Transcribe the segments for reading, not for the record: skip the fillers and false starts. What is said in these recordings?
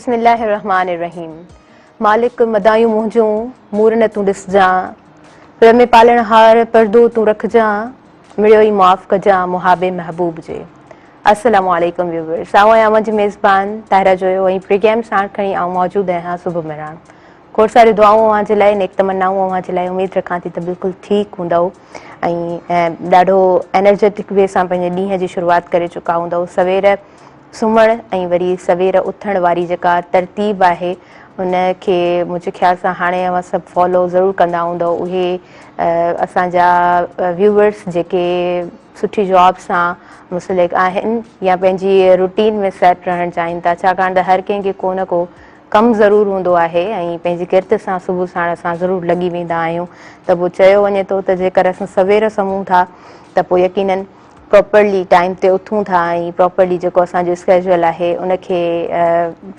बिस्मिल्लाहिर्रहमानिर्रहीम। मालिक मदायूं मुंहिंजूं मूर न तूं ॾिसजां, पिण में पालण हार पर्दो तूं रखजां, मिड़ियो ई मुआफ़ कजां मुहाबे महबूब जे। अस्सलामु अलैकुम व्यूवर्स, आऊं आहियां मुंहिंजी मेज़बान ताहिरा जोयो ऐं प्रोग्राम साण खणी आऊं मौजूदु आहियां सुबुह मेरान। खोड़ सारी दुआऊं अव्हां जे लाइ, नेक तमन्नाऊं अव्हां जे लाइ। उमेद रखां थी त बिल्कुलु ठीकु हूंदव ऐं ॾाढो एनर्जेटिक वे सां पंहिंजे ॾींहं जी शुरूआति करे चुका हूंदव। सवेर सुम्हण ऐं वरी सवेर उथण वारी जेका तरतीब आहे उनखे मुंहिंजे ख़्याल सां हाणे अव्हां सभु फॉलो ज़रूरु कंदा हूंदव। उहे असांजा व्यूवर्स जेके सुठी जॉब सां मुंसलिक आहिनि या पंहिंजी रूटीन में सेट रहणु चाहिनि था, छाकाणि त हर कंहिंखे को न को कमु ज़रूरु हूंदो आहे ऐं पंहिंजी किरत सां सुबुह साण असां ज़रूरु लॻी वेंदा आहियूं। त पोइ चयो वञे थो त जेकर असां सवेर सुम्हूं था त पोइ यकीनन प्रॉपरली टाइम ते उथूं था ऐं प्रॉपरली जेको असांजो स्केड्यूल आहे उनखे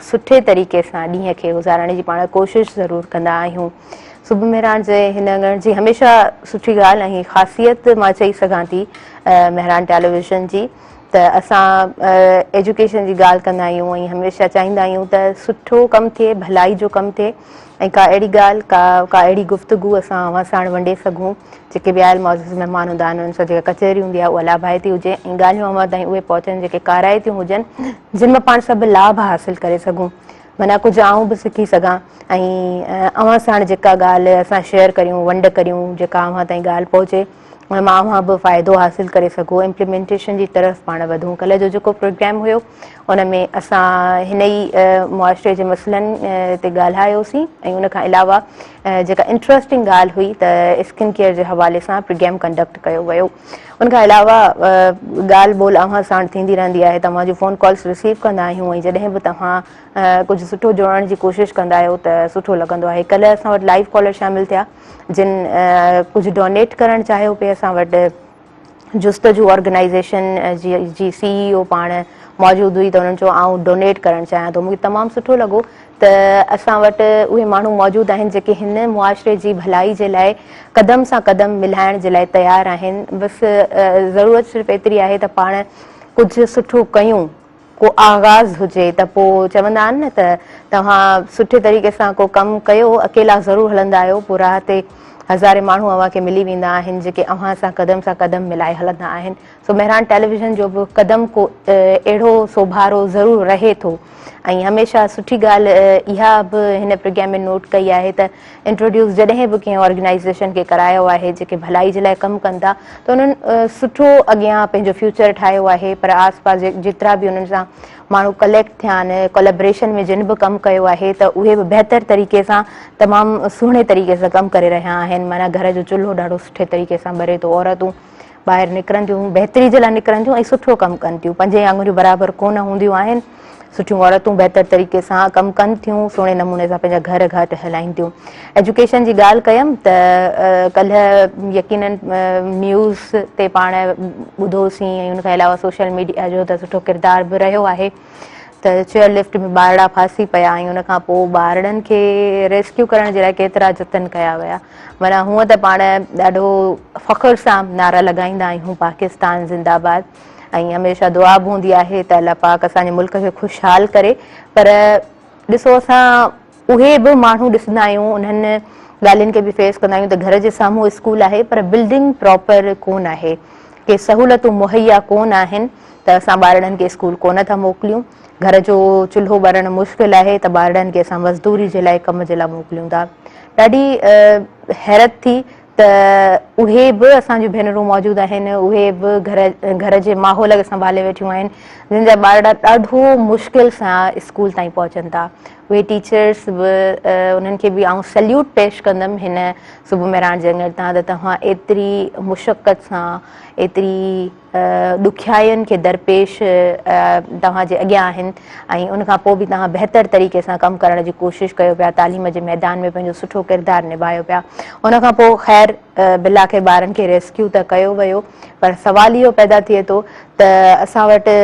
सुठे तरीक़े सां ॾींहं खे गुज़ारण जी पाण कोशिशि ज़रूरु कंदा आहियूं। सुबुह मेहरान जे हिन अङण जी हमेशह सुठी ॻाल्हि ऐं ख़ासियत मां चई सघां थी मेहरान टेलीविज़न जी त असां एजुकेशन जी ॻाल्हि कंदा आहियूं ऐं हमेशह चाहींदा आहियूं त सुठो कमु थिए, भलाई जो कमु थिए ऐं का अहिड़ी ॻाल्हि का अहिड़ी गुफ़्तगू असां अव्हां साण वंडे सघूं जेके ॿियायल मौजूद महिमान हूंदा आहिनि उन्हनि सां जेका कचहरी हूंदी आहे उहा लाभाइती हुजे ऐं ॻाल्हियूं अव्हां ताईं उहे पहुचनि जेके काराइतियूं हुजनि जिन मां पाण सभु लाभ हासिलु करे सघूं। माना कुझु आऊं बि सिखी सघां ऐं अव्हां साण जेका ॻाल्हि असां शेयर करियूं, वंड करियूं, जेका अव्हां ताईं ॻाल्हि पहुचे उन मां अव्हां बि फ़ाइदो हासिलु करे सघो, इम्प्लीमेंटेशन जी तरफ़ पाण वधूं। कल्ह जो जेको प्रोग्राम हुयो उन में असां हिन ई मुआशिरे जे मसइलनि ते ॻाल्हायोसीं ऐं उनखां अलावा जेका इंट्रस्टिंग ॻाल्हि हुई त स्किन केयर जे हवाले सां प्रोग्राम कंडक्ट कयो वियो। उनखां अलावा ॻाल्हि ॿोल अव्हां साण थींदी रहंदी आहे, तव्हां जूं फ़ोन कॉल्स रिसीव कंदा आहियूं ऐं जॾहिं बि तव्हां कुझु सुठो जोड़ण जी कोशिशि कंदा आहियो त सुठो लॻंदो आहे। कल्ह असां वटि लाइव कॉलर शामिलु थिया जिन कुझु डोनेट करणु चाहियो पिए असां वटि। जुस्तजू ऑर्गेनाइज़ेशन जी CEO पाण मौजूदु हुई त उन्हनि चयो आउं डोनेट करणु चाहियां थो। मूंखे तमामु सुठो लॻो त असां वटि उहे माण्हू मौजूदु आहिनि जेके हिन मुआशिरे जी भलाई जे लाइ क़दम सां क़दम मिलाइण जे लाइ तयारु आहिनि। बसि ज़रूरत सिर्फ़ु एतिरी आहे त पाण कुझु सुठो कयूं, को आगाज़ हुजे त पोइ चवंदा आहिनि न त तव्हां सुठे तरीक़े सां को कमु कयो, अकेला ज़रूरु हलंदा आहियो, पोइ राह ते हज़ारे माण्हू अव्हांखे मिली वेंदा आहिनि जेके अव्हां सां क़दम मिलाए हलंदा आहिनि। सो मेहरान टेलीविज़न जो बि क़दम को अहिड़ो सोभारो ज़रूरु रहे थो ऐं हमेशह सुठी ॻाल्हि इहा बि हिन प्रोग्राम में नोट कई आहे त इंट्रोड्यूस जॾहिं बि कंहिं ऑर्गेनाइज़ेशन खे करायो आहे जेके भलाई जे लाइ कमु कनि था त उन्हनि सुठो अॻियां पंहिंजो फ्यूचर ठाहियो आहे। पर आसपास जेतिरा बि उन्हनि सां माण्हू कलेक्ट थिया आहिनि, कोलेब्रेशन में जिन बि कमु कयो आहे त उहे बि बहितर तरीक़े सां तमामु सुहिणे तरीक़े सां कमु करे रहिया आहिनि। माना घर जो चुल्हो ॾाढो सुठे तरीक़े सां ॿरे थो, औरतूं ॿाहिरि निकिरनि थियूं, बहितरी जे लाइ निकिरनि थियूं ऐं सुठो कमु कनि थियूं। 5 आङुरियूं बराबरि कोन हूंदियूं आहिनि, सुठियूं औरतूं बहितर तरीक़े सां कमु कनि थियूं, सुहिणे नमूने सां पंहिंजा घर घाट हलाइनि थियूं। एजुकेशन जी ॻाल्हि कयमि त कल्ह यकीनन न्यूज़ ते पाण ॿुधोसीं ऐं उनखां अलावा सोशल मीडिया जो त सुठो किरदारु बि रहियो आहे त चेयर लिफ्ट में ॿारड़ा फासी पिया ऐं उनखां पोइ ॿारड़नि खे रेस्क्यू करण जे लाइ केतिरा जतन कया विया। माना हूअं त पाण ॾाढो फ़ख़्र सां नारा लॻाईंदा आहियूं पाकिस्तान ज़िंदाबाद ऐं हमेशह दुआ बि हूंदी आहे त अल्लाह पाक असांजे मुल्क खे ख़ुशहाल करे। पर ॾिसो असां उहे बि माण्हू ॾिसंदा आहियूं, उन्हनि ॻाल्हियुनि खे बि फेस कंदा आहियूं त घर जे साम्हूं स्कूल आहे पर बिल्डिंग प्रॉपर कोन आहे, के सहूलियतूं मुहैया कोन आहिनि त असां ॿारड़नि खे स्कूल कोन था मोकिलियूं। घर जो चुल्हो ॿारणु मुश्किल आहे त ॿारड़नि खे असां मज़दूरी जे लाइ कम जे लाइ मोकिलियूं था। ॾाढी हैरत थी त उहे बि असांजूं भेनरूं मौजूदु आहिनि, उहे बि घर जे माहौल खे संभाले वेठियूं आहिनि जिन जा ॿारड़ा ॾाढो मुश्किल सां स्कूल ताईं पहुचनि था। उहे टीचर्स बि उन्हनि खे बि आउं सल्यूट पेश कंदमि हिन सुबुह मेहरान जे अङण तां त तव्हां एतिरी मुशक़त सां, एतिरी ॾुखियाईनि खे दरपेश तव्हांजे अॻियां आहिनि ऐं उनखां पोइ बि तव्हां बहितर तरीक़े सां कमु करण जी कोशिशि कयो पिया, तालीम जे मैदान में पंहिंजो सुठो किरदारु निभायो पिया। उनखां पोइ ख़ैर बिला खे ॿारनि खे रेस्क्यू त कयो वियो, पर सुवाल इहो पैदा थिए थो त असां वटि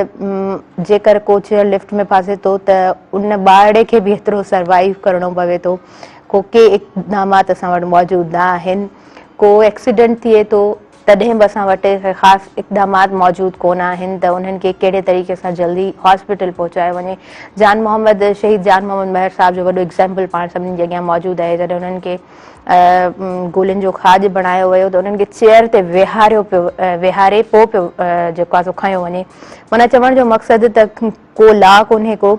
जेकर को चेयर लिफ्ट में फासे थो त उन ॿारड़े खे बि एतिरो सर्वाइव करिणो पवे थो। को के इक़दामात असां वटि मौजूदु न आहिनि, को एक्सीडेंट थिए थो त तॾहिं बि असां वटि ख़ासि इक़दामात मौजूदु कोन आहिनि त उन्हनि खे कहिड़े तरीक़े सां जल्दी हॉस्पिटल पहुचायो वञे। जान मोहम्मद शहीद जान मोहम्मद महर साहिब जो वॾो एग्ज़ाम्पल पाण सभिनीनि जे अॻियां मौजूदु आहे। जॾहिं उन्हनि खे गोलियुनि जो खाज बणायो वियो त उन्हनि खे चेयर ते विहारे पोइ पियो जेको आहे सो खयो वञे। माना चवण जो मक़सदु त को ला कोन्हे को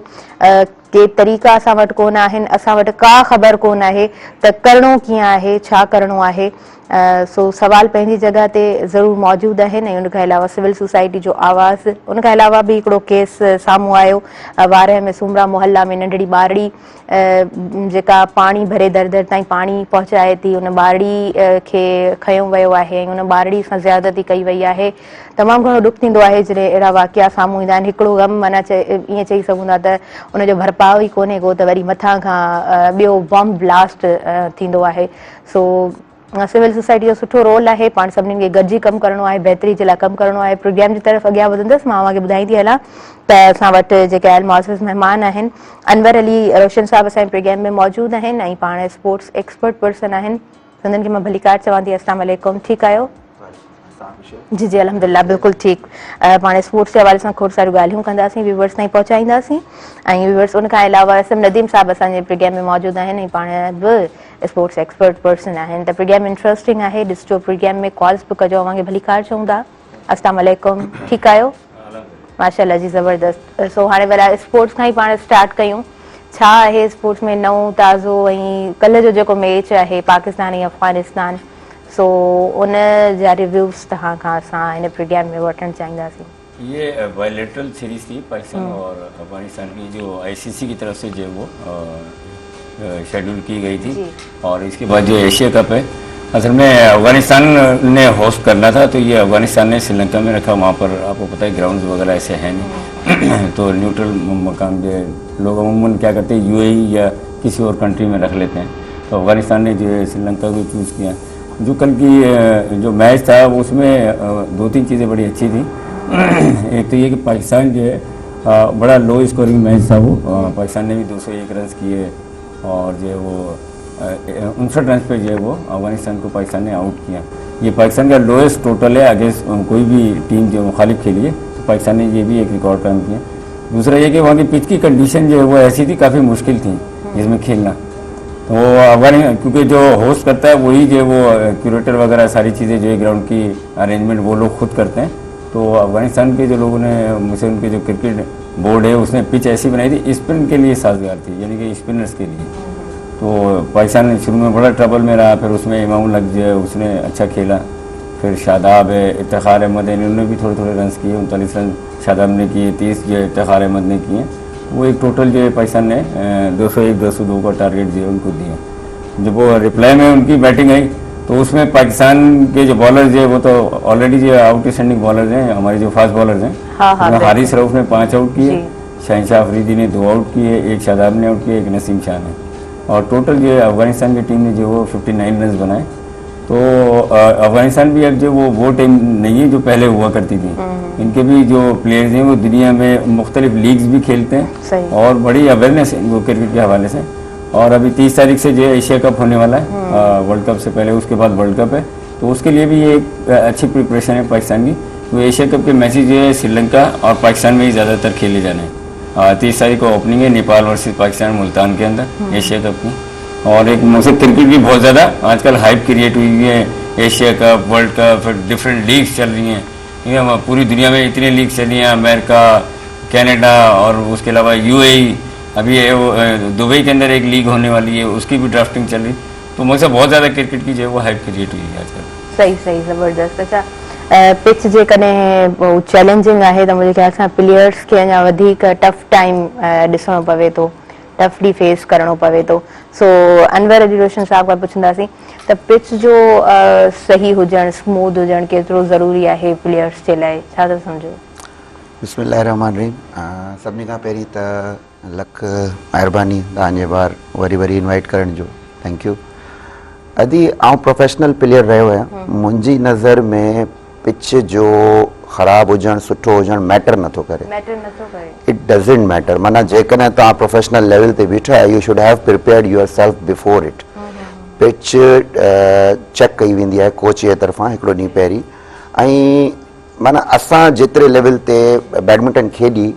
के तरीक़ा असां वटि कोन आहिनि, असां वटि का ख़बर कोन आहे त करिणो कीअं आहे, छा करिणो आहे। सो सवाल पंहिंजी जॻह ते ज़रूरु मौजूदु आहिनि। ऐं उनखां अलावा सिविल सोसाइटी जो आवाज़, उनखां अलावा बि हिकिड़ो केस साम्हूं आयो वारह में सूमरा मोहल्ला में नंढड़ी ॿारड़ी जेका पाणी भरे दर दर ताईं पाणी पहुचाए थी, उन ॿारड़ी खे खयो वियो आहे ऐं उन ॿारड़ी सां ज़्यादती कई वई आहे। तमामु घणो ॾुख थींदो आहे जॾहिं अहिड़ा वाक़िया साम्हूं ईंदा आहिनि। हिकिड़ो ग़म माना ईअं चई सघूं था त उनजो भरपाउ ई कोन्हे को, त वरी मथां खां ॿियो बॉम्ब ब्लास्ट थींदो आहे। सो सिविल सोसाइटी जो सुठो रोल आहे, पाण सभिनीनि खे गॾिजी कमु करिणो आहे, बहितरी जे लाइ कमु करिणो आहे। प्रोग्राम जी तरफ़ अॻियां वधंदसि, मां अव्हांखे ॿुधाईंदी हलां त असां वटि जेके आयल मुआज़िज़ महिमान आहिनि, अनवर अली रोशन साहिब असांजे प्रोग्राम में मौजूदु आहिनि ऐं पाण स्पोर्ट्स एक्सपर्ट पर्सन आहिनि। संदन खे मां भलीकार चवां थी, अस्सलाम वालेकुम, ठीकु आहियो? जी जी अल्हम्दुलिल्लाह बिल्कुलु ठीकु। पाण स्पोर्ट्स जे हवाले सां खोड़ सारियूं ॻाल्हियूं कंदासीं, व्यूवर्स ताईं पहुचाईंदासीं। ऐं व्यूवर्स उनखां अलावा एसएम नदीम साहिब असांजे प्रोग्राम में मौजूदु आहिनि ऐं पाण बि स्पोर्ट्स एक्सपर्ट पर्सन आहिनि। त प्रोग्राम इंट्रस्टिंग आहे, ॾिसिजो प्रोग्राम में कॉल्स बि कजो, अव्हांखे भलीकार चऊं था। अस्सलाम वालेकुम, ठीकु आहियो? माशाल्लाह जी ज़बरदस्त। सो हाणे भला स्पोर्ट्स खां ई पाण स्टार्ट कयूं। छा आहे स्पोर्ट्स में नओं ताज़ो, ऐं कल्ह जो जेको मैच आहे पाकिस्तान ऐं अफ़गानिस्तान, सो उन जा रिव्यूज़ तव्हां खां असां हिन प्रोग्राम में वठणु चाहींदासीं। ये बायलैटरल सीरीज थी पाकिस्तान और अफगानिस्तान की, जो आईसीसी की तरफ से जो वो शेड्यूल की गई थी। और इसके बाद जो एशिया कप है, असल में अफगानिस्तान ने होस्ट करना था, तो ये अफगानिस्तान ने श्रीलंका में रखा। वहाँ पर आपको पता है ग्राउंड्स वगैरह ऐसे हैं नहीं तो न्यूट्रल मकाम जो लोग अमूमन क्या करते हैं यूएई या किसी और कंट्री में रख लेते हैं। तो अफगानिस्तान ने जो है श्रीलंका को चूज़ किया। जो कल की जो मैच था उसमें दो तीन चीज़ें बड़ी अच्छी थी। एक तो ये कि पाकिस्तान जो है बड़ा लो स्कोरिंग मैच था वो, पाकिस्तान ने भी 201 रन किए और जो है वो 59 रन पे जो है वो अफगानिस्तान को पाकिस्तान ने आउट किया। ये पाकिस्तान का लोएस्ट टोटल है अगेंस्ट कोई भी टीम जो मुखालिफ खेली है, तो पाकिस्तान ने ये भी एक रिकॉर्ड कायम किया। दूसरा ये कि वहाँ की पिच की कंडीशन जो है वो ऐसी थी, काफ़ी मुश्किल थी जिसमें खेलना। तो अफगानिस्तान क्योंकि जो होस्ट करता है वही जो वो क्यूरेटर वगैरह सारी चीज़ें जो है ग्राउंड की अरेंजमेंट वो लोग खुद करते हैं। तो अफगानिस्तान के जो लोगों ने मुझसे उनके जो क्रिकेट बोर्ड है उसने पिच ऐसी बनाई थी स्पिन के लिए साजगार थी, यानी कि स्पिनर्स के लिए। तो पाकिस्तान शुरू में बड़ा ट्रबल में रहा, फिर उसमें इमाम लग जो है उसने अच्छा खेला, फिर शादाब है, इफ्तिखार अहमद है, इन्होंने भी थोड़े थोड़े रन किए, 39 रन शादाब ने किए, 30 जो है इफ्तिखार अहमद ने किए। वो एक टोटल जो है पाकिस्तान ने 201-202 का टारगेट जो है उनको दिया। जब वो रिप्लाई में उनकी बैटिंग आई तो उसमें पाकिस्तान के जो बॉलर्स है वो तो ऑलरेडी जो आउटस्टैंडिंग बॉलर्स हैं, हमारे जो फास्ट बॉलर्स हैं। हारिस रऊफ ने 5 आउट किए, शहनशाह अफरीदी ने 2 आउट किए, एक शादाब ने आउट किए, एक नसीम शाह ने। और टोटल जो है अफगानिस्तान की टीम ने जो वो 59 रन बनाए। तो अफगानिस्तान भी अब जो वो टीम नहीं है जो पहले हुआ करती थी। इनके भी जो प्लेयर्स हैं वो दुनिया में मुख्तलिफ लीग्स भी खेलते हैं और बड़ी अवेयरनेस है वो क्रिकेट के हवाले से। और अभी 30 तारीख से जो है एशिया कप होने वाला है, वर्ल्ड कप से पहले, उसके बाद वर्ल्ड कप है, तो उसके लिए भी ये एक अच्छी प्रिपरेशन है पाकिस्तान की। तो एशिया कप के मैचेज जो है श्रीलंका और पाकिस्तान में ही ज़्यादातर खेले जाने हैं। 30 तारीख को ओपनिंग है नेपाल वर्सेस पाकिस्तान मुल्तान के अंदर एशिया कप की। और एक मुझसे क्रिकेट की बहुत ज़्यादा आजकल हाइप क्रिएट हुई है, एशिया कप, वर्ल्ड कप, फिर डिफरेंट लीग्स चल रही हैं, ठीक है। पूरी दुनिया में इतनी लीग चली हैं, अमेरिका, कनाडा और उसके अलावा यूएई, अभी दुबई के अंदर एक लीग होने वाली है, उसकी भी ड्राफ्टिंग चल रही। तो मुझसे बहुत ज़्यादा क्रिकेट की जो है वो हाइप क्रिएट हुई है आजकल। सही सही ज़बरदस्त। अच्छा, पिच जे कॾहिं चैलेंजिंग आहे त मुंहिंजे ख्याल सां प्लेयर्स खे अञा वधीक टफ टाइम ॾिसणो पवे थो, टफली फेस करिणो पवे थो। सो अनवर अली रोशन साहब खां पुछंदासीं त पिच जो सही हुजणु, स्मूथ हुजणु केतिरो ज़रूरी आहे प्लेयर्स जे लाइ, छा था सम्झो? बिस्मिल्लाहिर्रहमानिर्रहीम। सभिनी खां पहिरीं त लख महिरबानी तव्हांजे बार वरी इनवाइट करण जो, थैंक यू। अदी आउं प्रोफेशनल प्लेयर रहियो आहियां, मुंहिंजी नज़र में पिच जो ख़राब हुजणु सुठो हुजणु मैटर नथो करे, इट डज़ंट मैटर। माना जेकॾहिं तव्हां प्रोफेशनल लेवल ते बीठा आहियो, you should have prepared yourself before it. Pitch check कई वेंदी आहे कोच जे तरफ़ां हिकिड़ो ॾींहुं पहिरीं, ऐं माना असां जेतिरे लेवल ते बैडमिंटन खेॾी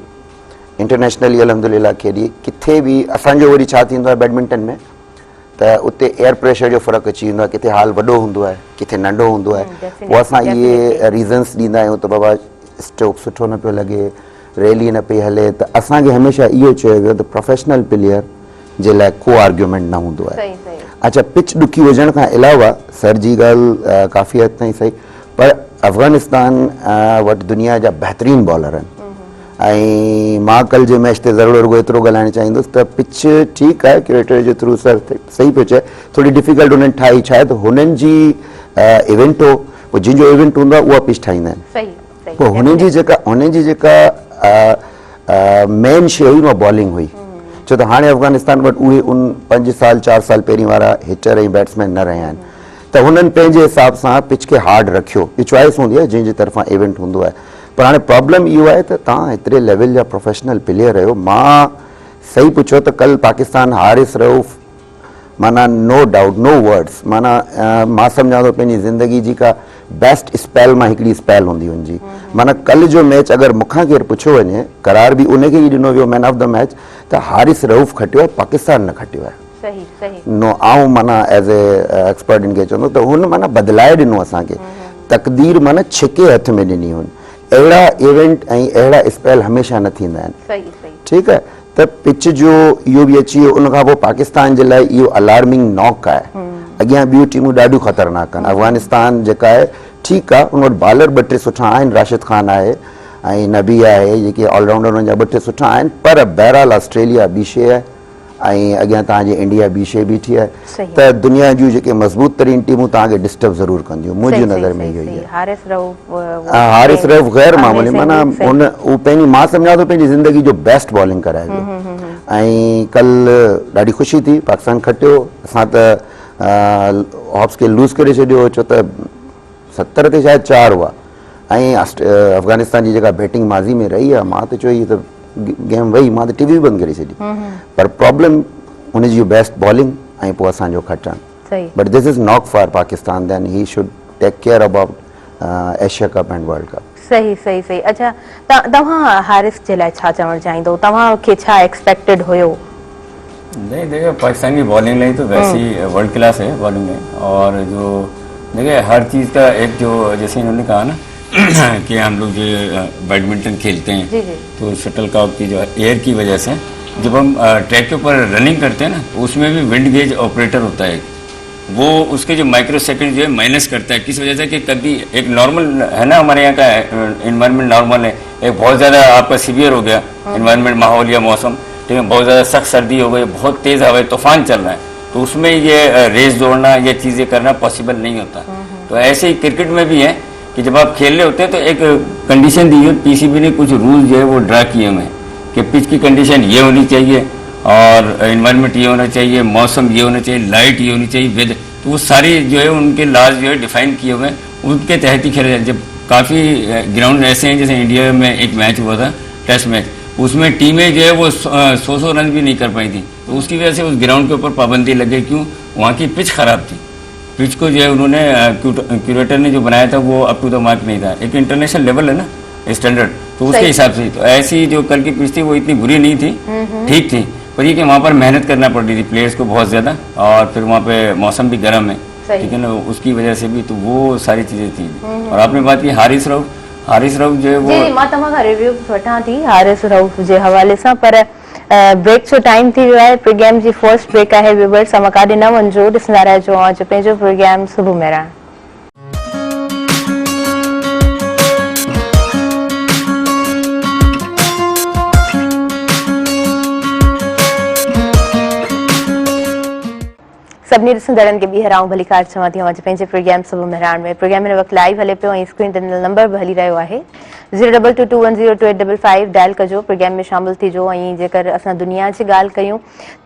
इंटरनेशनली अलहमदिल्ला खेॾी किथे बि असांजो वरी छा थींदो आहे बैडमिंटन में त उते एयर प्रेशर जो फ़र्क़ु अची वेंदो आहे, किथे हाल वॾो हूंदो आहे किथे नंढो हूंदो आहे। पोइ असां इहे रीज़न्स ॾींदा आहियूं त बाबा स्ट्रोक सुठो न पियो लॻे, रैली न पई हले, त असांखे हमेशह इहो चयो वियो त प्रोफेशनल प्लेयर जे लाइ को आर्ग्यूमेंट न हूंदो आहे। अच्छा, पिच ॾुखी हुजण खां अलावा सर जी ॻाल्हि काफ़ी हद ताईं सही, पर अफ़गानिस्तान वटि दुनिया जा बहितरीनु बॉलर आहिनि ऐं मां कल्ह जे मैच ते ज़रूरु रुॻो एतिरो ॻाल्हाइणु चाहींदुसि त पिच ठीकु आहे क्यूरेटर जे थ्रू सर सही पियो चए, थोरी डिफिकल्ट हुननि ठाही, छा आहे त हुननि जी इवेंट हो, पोइ जंहिंजो इवेंट हूंदो आहे उहा पिच ठाहींदा आहिनि। पोइ हुननि जी जेका मेन शइ हुई उहा बॉलिंग हुई, छो त हाणे अफ़गानिस्तान वटि उहे उन 5 साल 4 साल पहिरीं वारा हिटर ऐं बैट्समैन न रहिया आहिनि, त हुननि पंहिंजे हिसाब सां पिच खे हार्ड रखियो। इहा चॉइस हूंदी आहे जंहिंजे तरफ़ां इवेंट हूंदो आहे, पर हाणे प्रॉब्लम इहो आहे त तव्हां हेतिरे लेवल जा प्रोफेशनल प्लेयर आहियो। मां सही पुछो त कल्ह पाकिस्तान हारिस रऊफ़ माना नो डाउट नो वर्ड्स, माना मां सम्झां थो पंहिंजी ज़िंदगी जी का बेस्ट स्पेल मां हिकिड़ी स्पेल हूंदी हुनजी। माना कल्ह जो मैच अगरि मूंखां केरु पुछियो वञे, करार बि उनखे ई ॾिनो वियो मैन ऑफ द मैच, त हारिस रऊफ़ खटियो आहे, पाकिस्तान न खटियो आहे। नो आऊं माना एज़ ए एक्सपर्ट इनखे चवंदो त हुन माना बदिलाए ॾिनो असांखे, तक़दीर माना छिके हथ में ॾिनी हुन। अहिड़ा इवेंट ऐं अहिड़ा स्पेल हमेशह न थींदा आहिनि, ठीकु आहे। त पिच जो इहो बि अची वियो, उनखां पोइ पाकिस्तान जे लाइ इहो अलार्मिंग नॉक आहे। अॻियां ॿियूं टीमूं ॾाढियूं ख़तरनाक आहिनि। अफ़गानिस्तान जेका आहे ठीकु आहे, उन वटि बॉलर 2-3 सुठा आहिनि, राशिद खान आहे ऐं नबी आहे, जेके ऑलराउंडर हुननि जा 2-3 सुठा आहिनि, पर बहरहाल ऑस्ट्रेलिया ॿी शइ आहे ऐं अॻियां तव्हांजी इंडिया ॿी शइ बीठी आहे। त दुनिया जूं जेके मज़बूत तरीन टीमूं तव्हांखे डिस्टर्ब ज़रूरु कंदियूं, मुंहिंजी नज़र में इहो ई आहे। हारिस रऊफ़ गैर मामूली, माना हुन उहो पंहिंजी, मां सम्झां थो पंहिंजी ज़िंदगी जो बेस्ट बॉलिंग कराए वियो। ऐं कल्ह ॾाढी ख़ुशी थी, पाकिस्तान खटियो, असां त हॉब्स खे लूज़ करे छॾियो, छो त 70 ते शायदि 4 हुआ ऐं अफ़गानिस्तान जी जेका बैटिंग माज़ी में रही आहे, मां त चयो इहा त गेम वई, मां त टीवी बंदि करे छॾी, पर प्रॉब्लम हुनजी बेस्ट बॉलिंग ऐं पोइ असांजो खटणु। But this is knock for Pakistan, then he should take care about Asia cup and world cup. सही। अच्छा, तव्हां हारिस जे लाइ छा चवणु चाहींदो, तव्हांखे छा एक्सपेक्टेड हुयो? नहीं देखिए, पाकिस्तान की बॉलिंग नहीं तो वैसे ही वर्ल्ड क्लास है बॉलिंग में, और जो देखिए हर चीज़ का एक जो जैसे इन्होंने कहा ना कि हम लोग जो बैडमिंटन खेलते हैं तो शटल कॉक की जो एयर की वजह से जब हम ट्रैक के ऊपर रनिंग करते हैं ना, उसमें भी विंड गेज ऑपरेटर होता है, वो उसके जो माइक्रो सेकंड जो है माइनस करता है। किस वजह से कि कभी एक नॉर्मल है ना, हमारे यहाँ का इन्वायरमेंट नॉर्मल है, एक बहुत ज़्यादा आपका सीवियर हो गया इन्वायरमेंट, माहौल या मौसम, ठीक है, बहुत ज़्यादा सख्त सर्दी हो गई, बहुत तेज़ हवा, तूफान चल रहा है, तो उसमें ये रेस दौड़ना, ये चीज़ें करना पॉसिबल नहीं होता। तो ऐसे ही क्रिकेट में भी है कि जब आप खेल रहे होते हैं तो एक कंडीशन दी है, पीसीबी ने कुछ रूल जो है वो ड्रा किए हुए हैं कि पिच की कंडीशन ये होनी चाहिए और इन्वायरमेंट ये होना चाहिए, मौसम ये होना चाहिए, लाइट ये होनी चाहिए, वेदर, तो वो सारी जो है उनके लाज जो है डिफाइन किए हुए हैं, उनके तहत ही खेला जाए। जब काफ़ी ग्राउंड ऐसे हैं, जैसे इंडिया में एक मैच हुआ था टेस्ट मैच, उसमें टीमें जो है वो 100 रन भी नहीं कर पाई थी, तो उसकी वजह से उस ग्राउंड के ऊपर पाबंदी लग गई। क्यों? वहाँ की पिच ख़राब थी, पिच को जो है उन्होंने क्यूरेटर ने जो बनाया था वो अप टू द मार्क नहीं था, एक इंटरनेशनल लेवल है ना स्टैंडर्ड, तो उसके हिसाब से। तो ऐसी जो कल की पिच थी वो इतनी बुरी नहीं थी, ठीक थी, पर ये कि वहाँ पर मेहनत करना पड़ रही थी प्लेयर्स को बहुत ज़्यादा, और फिर वहाँ पे मौसम भी गर्म है, ठीक है ना, उसकी वजह से भी, तो वो सारी चीज़ें थी। और आपने बात की हारिस रऊफ़ जो है वो, मां तव्हां खां रिव्यू वठां थी हारिस रऊफ़ जे हवाले सां, पर ब्रेक जो टाइम थी वियो आहे, प्रोग्राम जी फर्स्ट ब्रेक आहे। व्यूअर्स, तव्हां काॾे न वञिजो, ॾिसंदा रहिजो अॼु पंहिंजो प्रोग्राम सुबुह मेरा। सभिनी ॾिसंदड़नि खे ॿीहर आऊं भली कार चवां थी अॼु पंहिंजे प्रोग्राम सुबुह मेहरान में। प्रोग्राम हिन वक़्तु लाइव हले पियो ऐं स्क्रीन ते नंबर बि हली रहियो आहे 022210285 डायल कजो, प्रोग्राम में शामिल थिजो। ऐं जेकर असां दुनिया जी ॻाल्हि कयूं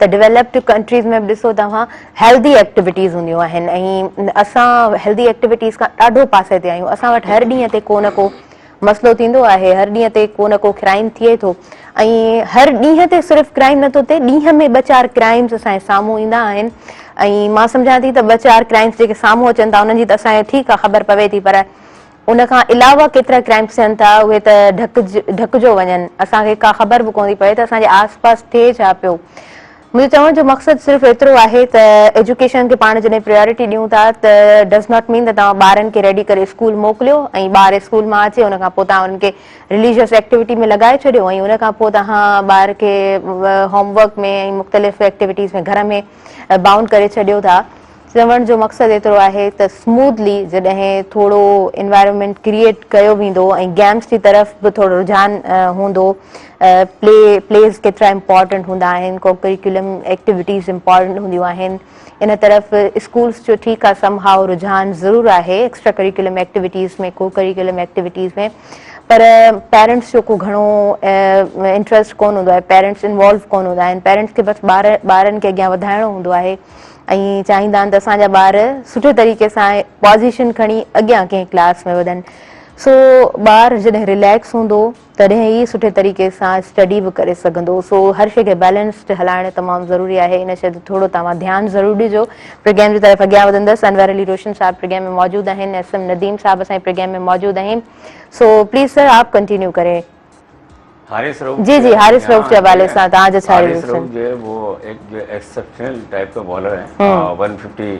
त डेवलप्ड कंट्रीज़ में बि ॾिसो तव्हां, हेल्दी एक्टिविटीज़ हूंदियूं आहिनि ऐं असां हेल्दी एक्टिविटीज़ खां ॾाढो पासे ते आहियूं। असां वटि हर ॾींहं ते को न को मसइलो थींदो आहे, हर ॾींहं ते को न को क्राइम थिए थो, ऐं हर ॾींहं ते सिर्फ़ु क्राइम नथो थिए, ॾींहं में 2-4 क्राइम्स असांजे साम्हूं ईंदा आहिनि। ऐं मां सम्झां थी त 2-4 क्राइम्स जेके साम्हूं अचनि था उन्हनि जी त असांखे ठीकु आहे ख़बर पवे थी, पर उन खां अलावा केतिरा क्राइम्स थियनि था उहे त ढकजो वञनि, असांखे का ख़बर बि कोन थी पए त असांजे आस पास थिए छा पियो। मुंहिंजो चवण जो मक़सदु सिर्फ़ु एतिरो आहे त एजुकेशन खे पाण जॾहिं प्रायोरिटी ॾियूं था त डज़ नॉट मीन त तव्हां ॿारनि खे रेडी करे स्कूल मोकिलियो ऐं ॿार स्कूल मां अचे उन खां पोइ तव्हां उन्हनि खे रिलीजियस एक्टिविटी में लॻाए छॾियो ऐं उन खां पोइ तव्हां ॿार खे होमवर्क में ऐं मुख़्तलिफ़ एक्टिविटीज़ में घर में बाउंड करे छॾियो था। चवण जो मक़सदु एतिरो आहे त स्मूथली जॾहिं थोरो एनवायरनमेंट क्रिएट कयो वेंदो ऐं गेम्स जी तरफ़ बि थोरो रुझान हूंदो, प्लेस केतिरा इम्पॉर्टेंट हूंदा आहिनि, को करिकुलम एक्टिविटीज़ इम्पॉर्टेंट हूंदियूं आहिनि, इन तरफ़ स्कूल्स जो ठीकु आहे समहाउ रुझान ज़रूरु आहे एक्स्ट्रा करिकुलम एक्टिविटीज़ में, को करिकुलम एक्टिविटीज़ में, पर पेरेंट्स जो को घणो इंट्रस्ट कोन हूंदो आहे, पेरेंट्स इन्वॉल्व कोन हूंदा आहिनि। पेरेंट्स खे बसि ॿारनि खे अॻियां वधाइणो हूंदो आहे ऐं चाहींदा आहिनि त असांजा ॿार सुठे तरीक़े सां पोज़ीशन खणी अॻियां कंहिं क्लास में वधनि। सो ॿार जॾहिं रिलैक्स हूंदो तॾहिं ई सुठे तरीक़े सां स्टडी बि करे सघंदो। सो हर शइ खे बैलेंस्ड हलाइणु तमामु ज़रूरी आहे। इन शइ ते थोरो तव्हां ध्यानु ज़रूरु ॾिजो। प्रोग्राम जी तरफ़ अॻियां वधंदसि। अनवर अली रोशन साहब प्रोग्राम में मौजूदु आहिनि, एस एम नदीम साहब असांजे प्रोग्राम में मौजूदु आहिनि। सो प्लीज़ सर आप कंटिन्यू करें। हारिस रऊफ जी हारिस रऊफ के हवाले से तव्हांजो छा हारिस रऊफ जो है वो एक जो एक्सेप्शनल टाइप का बॉलर है। 150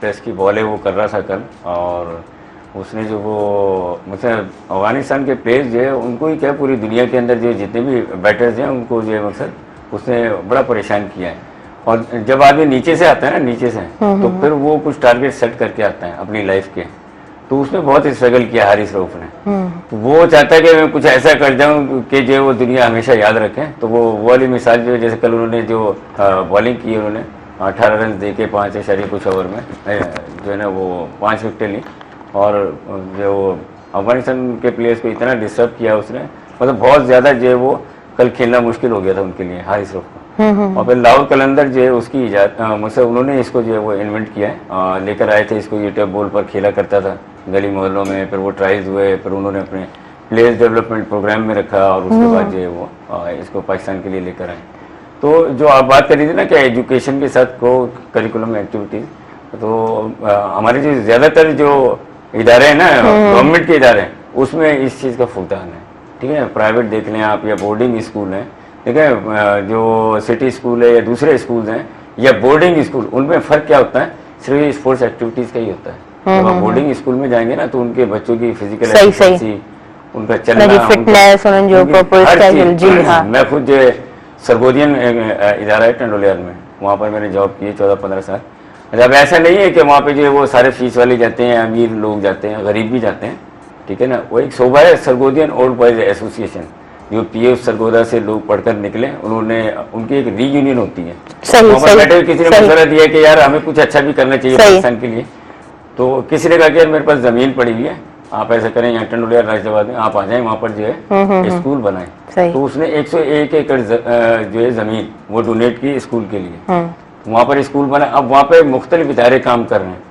प्लस की बॉल है वो कर रहा था कल, और उसने जो वो मतलब अफगानिस्तान के प्लेयर्स जो है उनको ही क्या पूरी दुनिया के अंदर जो जितने भी बैटर्स हैं उनको जो है मकसद उसने बड़ा परेशान किया है। और जब आदमी नीचे से आता है ना, नीचे से तो फिर वो कुछ टारगेट सेट करके आता है अपनी लाइफ के, तो उसने बहुत स्ट्रगल किया हारिस रऊफ ने। तो वो चाहता है कि मैं कुछ ऐसा कर जाऊं कि जो वो दुनिया हमेशा याद रखे। तो वो वाली मिसाल जो जैसे कल उन्होंने जो बॉलिंग की, उन्होंने 18 रन दे के 5 इशारे कुछ ओवर में जो है ना वो 5 विकेटें ली, और जो अफगानिस्तान के प्लेयर्स को इतना डिस्टर्ब किया उसने, मतलब बहुत ज़्यादा जो है वो कल खेलना मुश्किल हो गया था उनके लिए हारिस रऊफ को। और फिर लाहौर कलंदर जो है उसकी इजाज़त मतलब उन्होंने इसको जो है वो इन्वेंट किया है, लेकर आए थे इसको। ये टॉप बॉल पर खेला करता था गली मोहल्लों में, फिर वो ट्राइल्स हुए, फिर उन्होंने अपने प्लेयर्स डेवलपमेंट प्रोग्राम में रखा, और उसके बाद जो है वो इसको पाकिस्तान के लिए लेकर आए। तो जो आप बात कर रही थी ना कि एजुकेशन के साथ को करिकुलम एक्टिविटीज़, तो हमारे जो ज़्यादातर जो इदारे हैं ना, गवर्नमेंट के इदारे हैं, उसमें इस चीज़ का फुकदान है। ठीक है, प्राइवेट देख लें आप या बोर्डिंग स्कूल हैं, ठीक है, जो सिटी स्कूल है या दूसरे स्कूल हैं या बोर्डिंग स्कूल, उनमें फ़र्क क्या होता है? सिर्फ स्पोर्ट्स एक्टिविटीज़ का ही होता है। जब आप बोर्डिंग स्कूल में जाएंगे ना तो उनके बच्चों की फिजिकल एक्टिविटी, उनका चलना, फिटनेस, मैं खुद जो सरगोदियन इदारा है टंडोलियाल में, वहाँ पर मैंने जॉब की है 14-15 साल। जब ऐसा नहीं है कि वहाँ पे जो है वो सारे फीस वाले जाते हैं, अमीर लोग जाते हैं, गरीब भी जाते हैं, ठीक है ना। वो एक शोभा है सरगोदियन ओल्ड बॉयज एसोसिएशन, जो पीएफ सरगोदा से लोग पढ़कर निकले, उन्होंने उनकी एक रीयूनियन होती है। वहाँ पर बैठे किसी ने मशवरा दिया कि यार हमें कुछ अच्छा भी करना चाहिए पाकिस्तान के लिए। तो किसी ने कहा कि यार मेरे पास ज़मीन पड़ी हुई है, आप ऐसा करें यहाँ टंडोलियाल राशिदाबाद में आप आ जाएं, वहाँ पर जो है स्कूल बनाएं। तो उसने 101 एकड़ जो है ज़मीन वो डोनेट की स्कूल के लिए, वहाँ पर स्कूल बना। अब वहाँ पे मुख्तलिफ इदारे काम कर रहे हैं,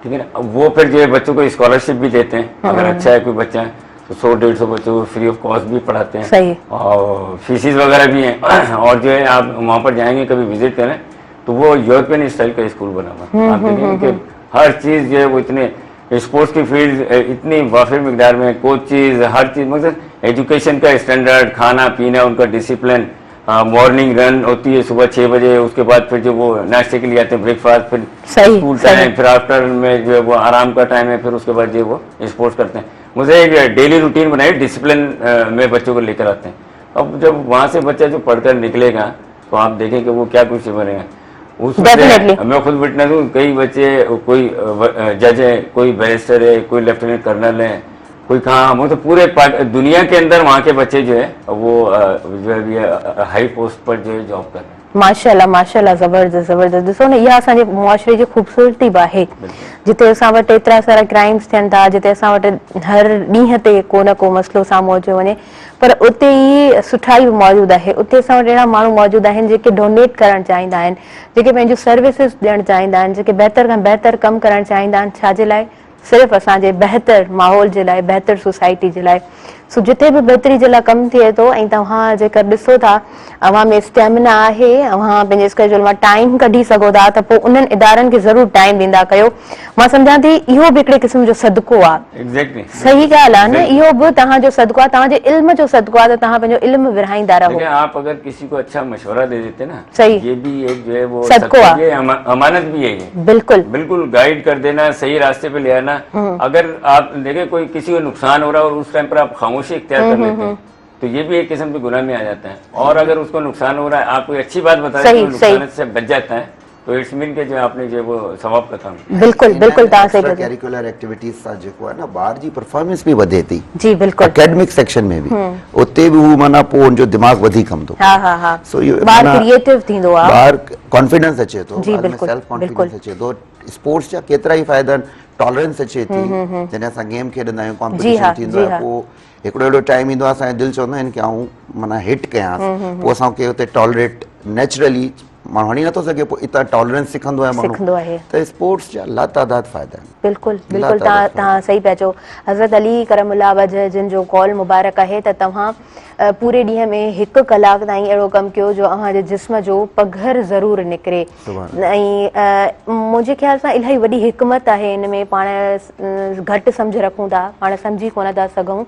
ठीक है ना। अब वो फिर जो है बच्चों को स्कॉलरशिप भी देते हैं, अगर अच्छा है कोई बच्चा तो 100-150 बच्चों को फ्री ऑफ कॉस्ट भी पढ़ाते हैं, और फीसिस वगैरह भी हैं। और जो है आप वहाँ पर जाएंगे कभी विजिट करें तो वो यूरोपियन स्टाइल का स्कूल बना हुआ, आप देखेंगे कि हर चीज़ जो है वो इतने स्पोर्ट्स की फील्ड इतनी वाफिर मिकदार में, कोचेज, हर चीज़, मतलब एजुकेशन का स्टैंडर्ड, खाना पीना, उनका डिसिप्लिन, मॉर्निंग रन होती है सुबह 6 बजे, उसके बाद फिर जो वो नाश्ते के लिए आते हैं ब्रेकफास्ट, फिर स्कूल टाइम, फिर आफ्टर में जो है वो आराम का टाइम है, फिर उसके बाद जो वो स्पोर्ट्स करते हैं। मुझे एक डेली रूटीन बनाई, डिसिप्लिन में बच्चों को लेकर आते हैं। अब जब वहाँ से बच्चा जो पढ़कर निकलेगा तो आप देखें कि वो क्या कुछ बनेगा। मैं खुद विटनेस हूँ, कई बच्चे, कोई जज है, कोई बैरिस्टर है, कोई लेफ्टिनेंट कर्नल है, कोई कहाँ, मतलब पूरे दुनिया के अंदर वहाँ के बच्चे जो है वो जो है हाई पोस्ट पर जो है जॉब कर रहे हैं। माशाल्लाह माशाल्लाह, ज़बरदस्त ज़बरदस्त। ॾिसो न, इहा असांजे मुआशरे जी ख़ूबसूरती बि आहे, जिते असां वटि एतिरा सारा क्राइम्स थियनि था, जिते असां वटि हर ॾींहं ते को न को मसइलो साम्हूं अची वञे, पर उते ई सुठाई बि मौजूदु आहे। उते असां वटि अहिड़ा माण्हू मौजूदु आहिनि जेके डोनेट करणु चाहींदा आहिनि, जेके पंहिंजूं सर्विसिस ॾियणु चाहींदा आहिनि, जेके बहितर खां बहितर कमु करणु चाहींदा आहिनि। छाजे लाइ? सिर्फ़ु असांजे बहितर माहौल जे लाइ, बहितर सोसाइटी जे लाइ। सो जिते बि बहितरी जे लाइ कमु थिए थो, ऐं तव्हां जेकर ॾिसो था अवां में स्टेमिना आहे, अवां पंहिंजे स्केड्यूल मां टाइम कढी सघो था, त पोइ उन्हनि इदारनि खे ज़रूर टाइम ॾींदा कयो। मां सम्झां थी इहो बि हिकिड़े क़िस्म जो सदको आहे। एग्जैक्टली सही ॻाल्हि आहे न, इहो बि तव्हांजो सदको आहे, तव्हांजे इल्म जो सदको आहे, त तव्हां पंहिंजो इल्म विरहाईंदा रहो। देखिए, आप अगर किसी को अच्छा मशवरा दे देते ना, सही। ये भी एक जो है वो सदको सदका है। भी है, अमानत भी है ये। बिल्कुल बिल्कुल गाइड कर देना, सही रास्ते पे ले आना। अगर आप देखें कोई किसी को नुकसान हो रहा है और उस टाइम पर आप खामोशी इख्तियार कर लेते हैं, तो ये भी एक किस्म के गुनाह में आ जाता है। और अगर उसको नुकसान हो रहा है, आप कोई अच्छी बात बता दें तो नुकसान से बच जाता है, तो इट्स मीन के जो आपने जो वो सवाब का काम। बिल्कुल बिल्कुल तव्हां सही था चओ। कैरिकुलर एक्टिविटीज़ सां जेको आहे न ॿार जी परफॉर्मेंस बि वधे थी, जी बिल्कुल एकेडमिक सेक्शन में बि उते बि हू माना पोइ हुनजो दिमाग़ वधीक कमु थो करे। हा हा हा, सो इहो ॿार माना क्रिएटिव थींदो आहे, ॿार कॉन्फिडेंस अचे थो, जी, ॿार में बिल्कुल, सेल्फ बिल्कुल। कॉन्फिडेंस अचे थो। स्पोर्ट्स जा केतिरा ई फ़ाइदा आहिनि, टॉलरेंस अचे थी, जॾहिं असां गेम खेॾंदा आहियूं, जी कॉम्पिटिशन हा, थींदो जी आहे, हा। पोइ हिकिड़ो अहिड़ो टाइम ईंदो आहे असांजो दिलि चवंदा आहिनि की आऊं माना हिट कयांसि, पोइ असांखे हुते टॉलरेट नेचुरली माण्हू हणी नथो सघे, पोइ इतां टॉलरेंस सिखंदो आहे माण्हू। सिखंदो आहे। त स्पोर्ट्स जा लातादाद फ़ाइदा आहिनि। बिल्कुल बिल्कुल तव्हां सही पिया चओ। हज़रत अली करमुल्लाह वजह जिन जो कॉल मुबारक आहे त तव्हां पूरे ॾींहं में 1 कलाक ताईं अहिड़ो कमु कयो जो अव्हांजे जिस्म जो पघर ज़रूर निकिरे। ऐं मुंहिंजे ख़्याल सां इलाही वॾी हिकमत आहे इन में। पाण घटि सम्झ रखूं था, पाण सम्झी कोन था सघूं,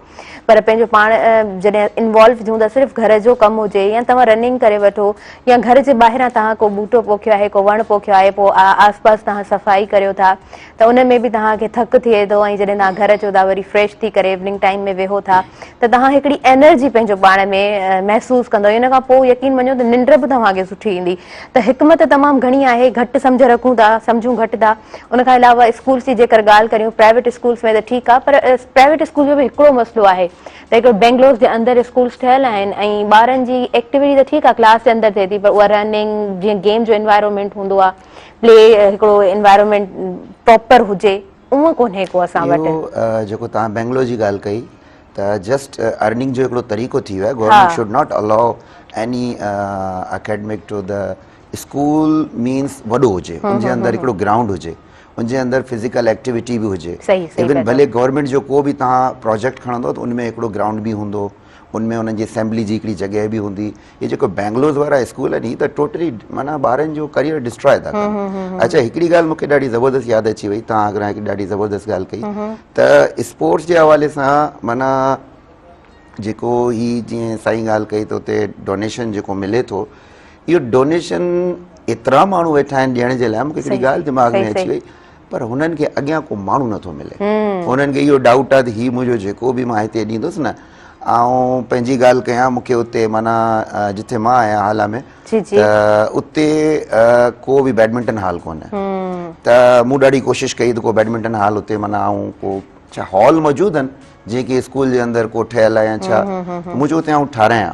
पर पंहिंजो पाण जॾहिं इन्वॉल्व थियूं था, सिर्फ़ु घर जो कमु हुजे या तव्हां रनिंग करे वठो या घर जे ॿाहिरां तव्हां को ॿूटो पोखियो आहे, को वणु पोखियो आहे, पोइ आस पास तव्हां सफ़ाई करियो था, त उन में बि तव्हांखे थक थिए थो। ऐं जॾहिं तव्हां घर अचो था वरी फ्रेश थी करे इवनिंग टाइम में वेहो था, त तव्हां हिकिड़ी एनर्जी पंहिंजो पाण में महसूसु कंदो। इन खां पोइ यकीन मञो त निंड बि तव्हांखे सुठी ईंदी। त हिकमत तमामु घणी आहे, घटि सम्झ रखूं था, सम्झूं घटि था। उन खां अलावा स्कूल्स जी जेकर ॻाल्हि करियूं, प्राइवेट स्कूल्स में त ठीकु आहे, पर प्राइवेट स्कूल जो बि हिकिड़ो मसइलो आहे त हिकिड़ो बेंगलोर जे अंदरि स्कूल्स ठहियल आहिनि ऐं ॿारनि जी एक्टिविटी त ठीकु आहे क्लास जे अंदरि थिए थी, पर उहा रनिंग जीअं गेम जो एनवायरमेंट हूंदो आहे, प्ले हिकिड़ो एनवायरमेंट प्रॉपर हुजे, उहो कोन्हे को असां वटि। इहो जेको तव्हां बेंगलोर जी ॻाल्हि कई त जस्ट अर्निंग जो हिकिड़ो तरीक़ो थी वियो आहे। Government should not allow any academic to the school means वॾो हुजे, उनजे अंदरि हिकिड़ो ग्राउंड हुजे, उनजे अंदरि फिज़िकल एक्टिविटी बि हुजे। इवन भले गवर्नमेंट जो को बि तव्हां प्रोजेक्ट खणंदो त उनमें हिकिड़ो ग्राउंड बि हूंदो, उनमें उन्हनि जी असेंबली जी हिकिड़ी जॻह बि हूंदी। ये जेको बेंगलोर वारा स्कूल आहिनि, त टोटली माना ॿारनि जो करियर डिस्ट्रॉय था कनि। अच्छा, हिकिड़ी ॻाल्हि मूंखे ॾाढी ज़बरदस्त यादि अची वई, तव्हां अगरि हिकिड़ी ॾाढी ज़बरदस्त ॻाल्हि कई त स्पोर्ट्स जे हवाले सां माना जेको ही जीअं साईं ॻाल्हि कई त हुते डोनेशन जेको मिले थो, इहो डोनेशन एतिरा माण्हू वेठा आहिनि ॾियण जे लाइ, मूंखे हिकिड़ी ॻाल्हि दिमाग़ में अची वई, पर हुननि खे अॻियां को माण्हू नथो मिले। हुननि खे इहो डाउट आहे त हीउ मुंहिंजो जेको बि मां हिते ॾींदुसि न, ऐं पंहिंजी ॻाल्हि कयां, मूंखे उते माना जिथे मां आहियां हाल में, त उते को बि बैडमिंटन हॉल कोन्हे। त मूं ॾाढी कोशिशि कई त को बैडमिंटन हॉल उते माना ऐं को छा हॉल मौजूदु आहिनि जीअं की स्कूल जे अंदरि को ठहियल आहे या छा, मुंहिंजो उते आउं ठारायां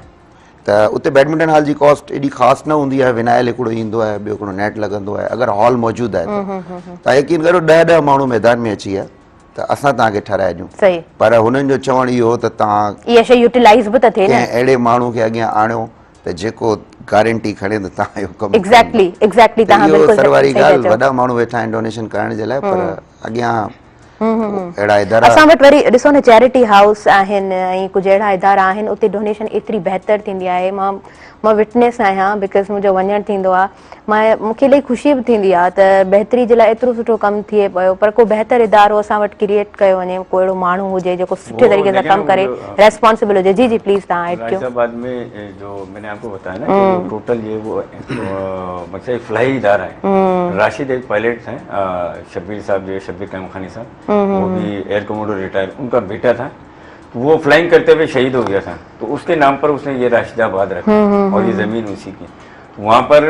त उते बैडमिंटन हॉल जी कॉस्ट एॾी ख़ासि न हूंदी आहे। विनायल हिकिड़ो ईंदो आहे, ॿियो हिकिड़ो नेट लॻंदो आहे। अगरि हॉल मौजूदु आहे त तव्हां यकीन करो 10-10 माण्हू मैदान में अची विया त असां तव्हांखे ठाराए ॾियूं, पर हुननि जो चवणु इहो हो त तव्हां इहा शइ यूटिलाइज़ बि त थिए न, कंहिं अहिड़े माण्हू खे अॻियां आणियो त जेको गारंटी खणे त तव्हां इहो कमु। एग्ज़ैक्टली तव्हां बिल्कुलु सरवारी ॻाल्हि, वॾा माण्हू वेठा आहिनि डोनेशन करण जे लाइ, पर अॻियां अहिड़ा इदारा। असां वटि वरी ॾिसो न, चैरिटी हाउस आहिनि ऐं कुझु अहिड़ा इदारा आहिनि, उते डोनेशन एतिरी बहितर थींदी आहे। मां विटनेस आहियां, बिकॉज़ मुंहिंजो वञणु थींदो आहे। मूंखे इलाही ख़ुशी बि थींदी आहे त बहितरी जे लाइ एतिरो सुठो कमु थिए पियो, पर को बहितर इदारो असां वटि क्रिएट कयो वञे, को अहिड़ो माण्हू हुजे जेको सुठे तरीक़े सां कमु करे, रेस्पॉन्सिबल हुजे। जी जी प्लीज़ तव्हां ऐड कयो। गाजियाबाद में जो मैंने आपको बताया ना कि टोटल ये वो मतलब एक फ्लाई इदारा है। राशिद एक पायलट हैं, शब्बीर साहब जो शब्बीर कैमखानी साहब, वो भी एयर कमोडोर रिटायर, उनका बेटा था, वो फ्लाइंग करते हुए शहीद हो गया था, तो उसके नाम पर उसने ये राशिदाबाद रखा और ये ज़मीन उसी की। वहाँ पर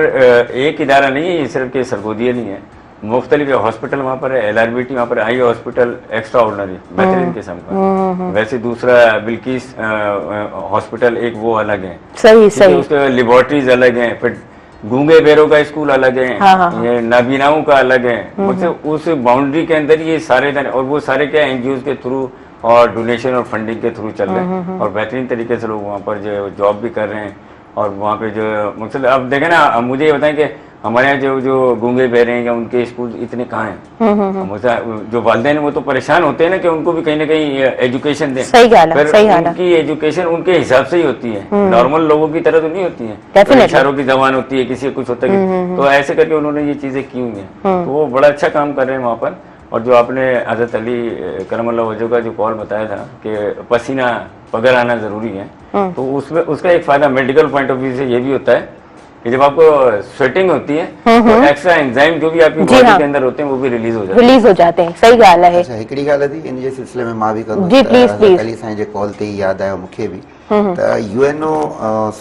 एक इदारा नहीं है, ये सिर्फ के सरगोदिया नहीं है, मुख्तलिफ हॉस्पिटल वहाँ पर है। LRBT वहाँ पर आई हॉस्पिटल एक्स्ट्रा ऑर्डिनरी बेहतरीन किस्म का। वैसे दूसरा बिल्किस हॉस्पिटल एक वो अलग है, सही उसके लेबोरेटरीज अलग हैं, फिर गूंगे बेरों का स्कूल अलग है, ये नाबीनाओं का अलग है। मतलब उस बाउंड्री के अंदर ये सारे, और वो सारे क्या NGOs के थ्रू और डोनेशन और फंडिंग के थ्रू चल रहे हैं, और बेहतरीन तरीके से लोग वहाँ पर जो जॉब भी कर रहे हैं। और वहाँ पे जो मतलब अब देखें ना, मुझे ये बताएं कि हमारे यहाँ जो गूंगे बहरे हैं या उनके स्कूल इतने कहाँ हैं। जो वालिदैन वो तो परेशान होते हैं ना कि उनको भी कहीं ना कहीं एजुकेशन दें। सही गाल है, पर सही गाल है। उनकी एजुकेशन उनके हिसाब से ही होती है, नॉर्मल लोगों की तरह तो नहीं होती है। तो इशारों की जबान होती है, किसी को कुछ होता है, तो ऐसे करके उन्होंने ये चीजें की हुई हैं। तो वो बड़ा अच्छा काम कर रहे हैं वहाँ पर। और जो आपने हजरत अली करमल्लाहु वजहू का जो कॉल बताया था कि पसीना पगर आना जरूरी है, तो उसमें उसका एक फायदा मेडिकल पॉइंट ऑफ व्यू से ये भी होता है कि जब आपको स्वेटिंग होती है तो एक्स्ट्रा एंजाइम जो भी आपकी बॉडी के अंदर होते हैं वो भी रिलीज हो जाते हैं। सही गाल है। अच्छा, हिकिड़ी ॻाल्हि थी इन जे सिलसिले में मां बि कंदुसि। जी, प्लीज़, प्लीज़। अली साईं जे कॉल ते ई यादि आयो मूंखे बि त UNO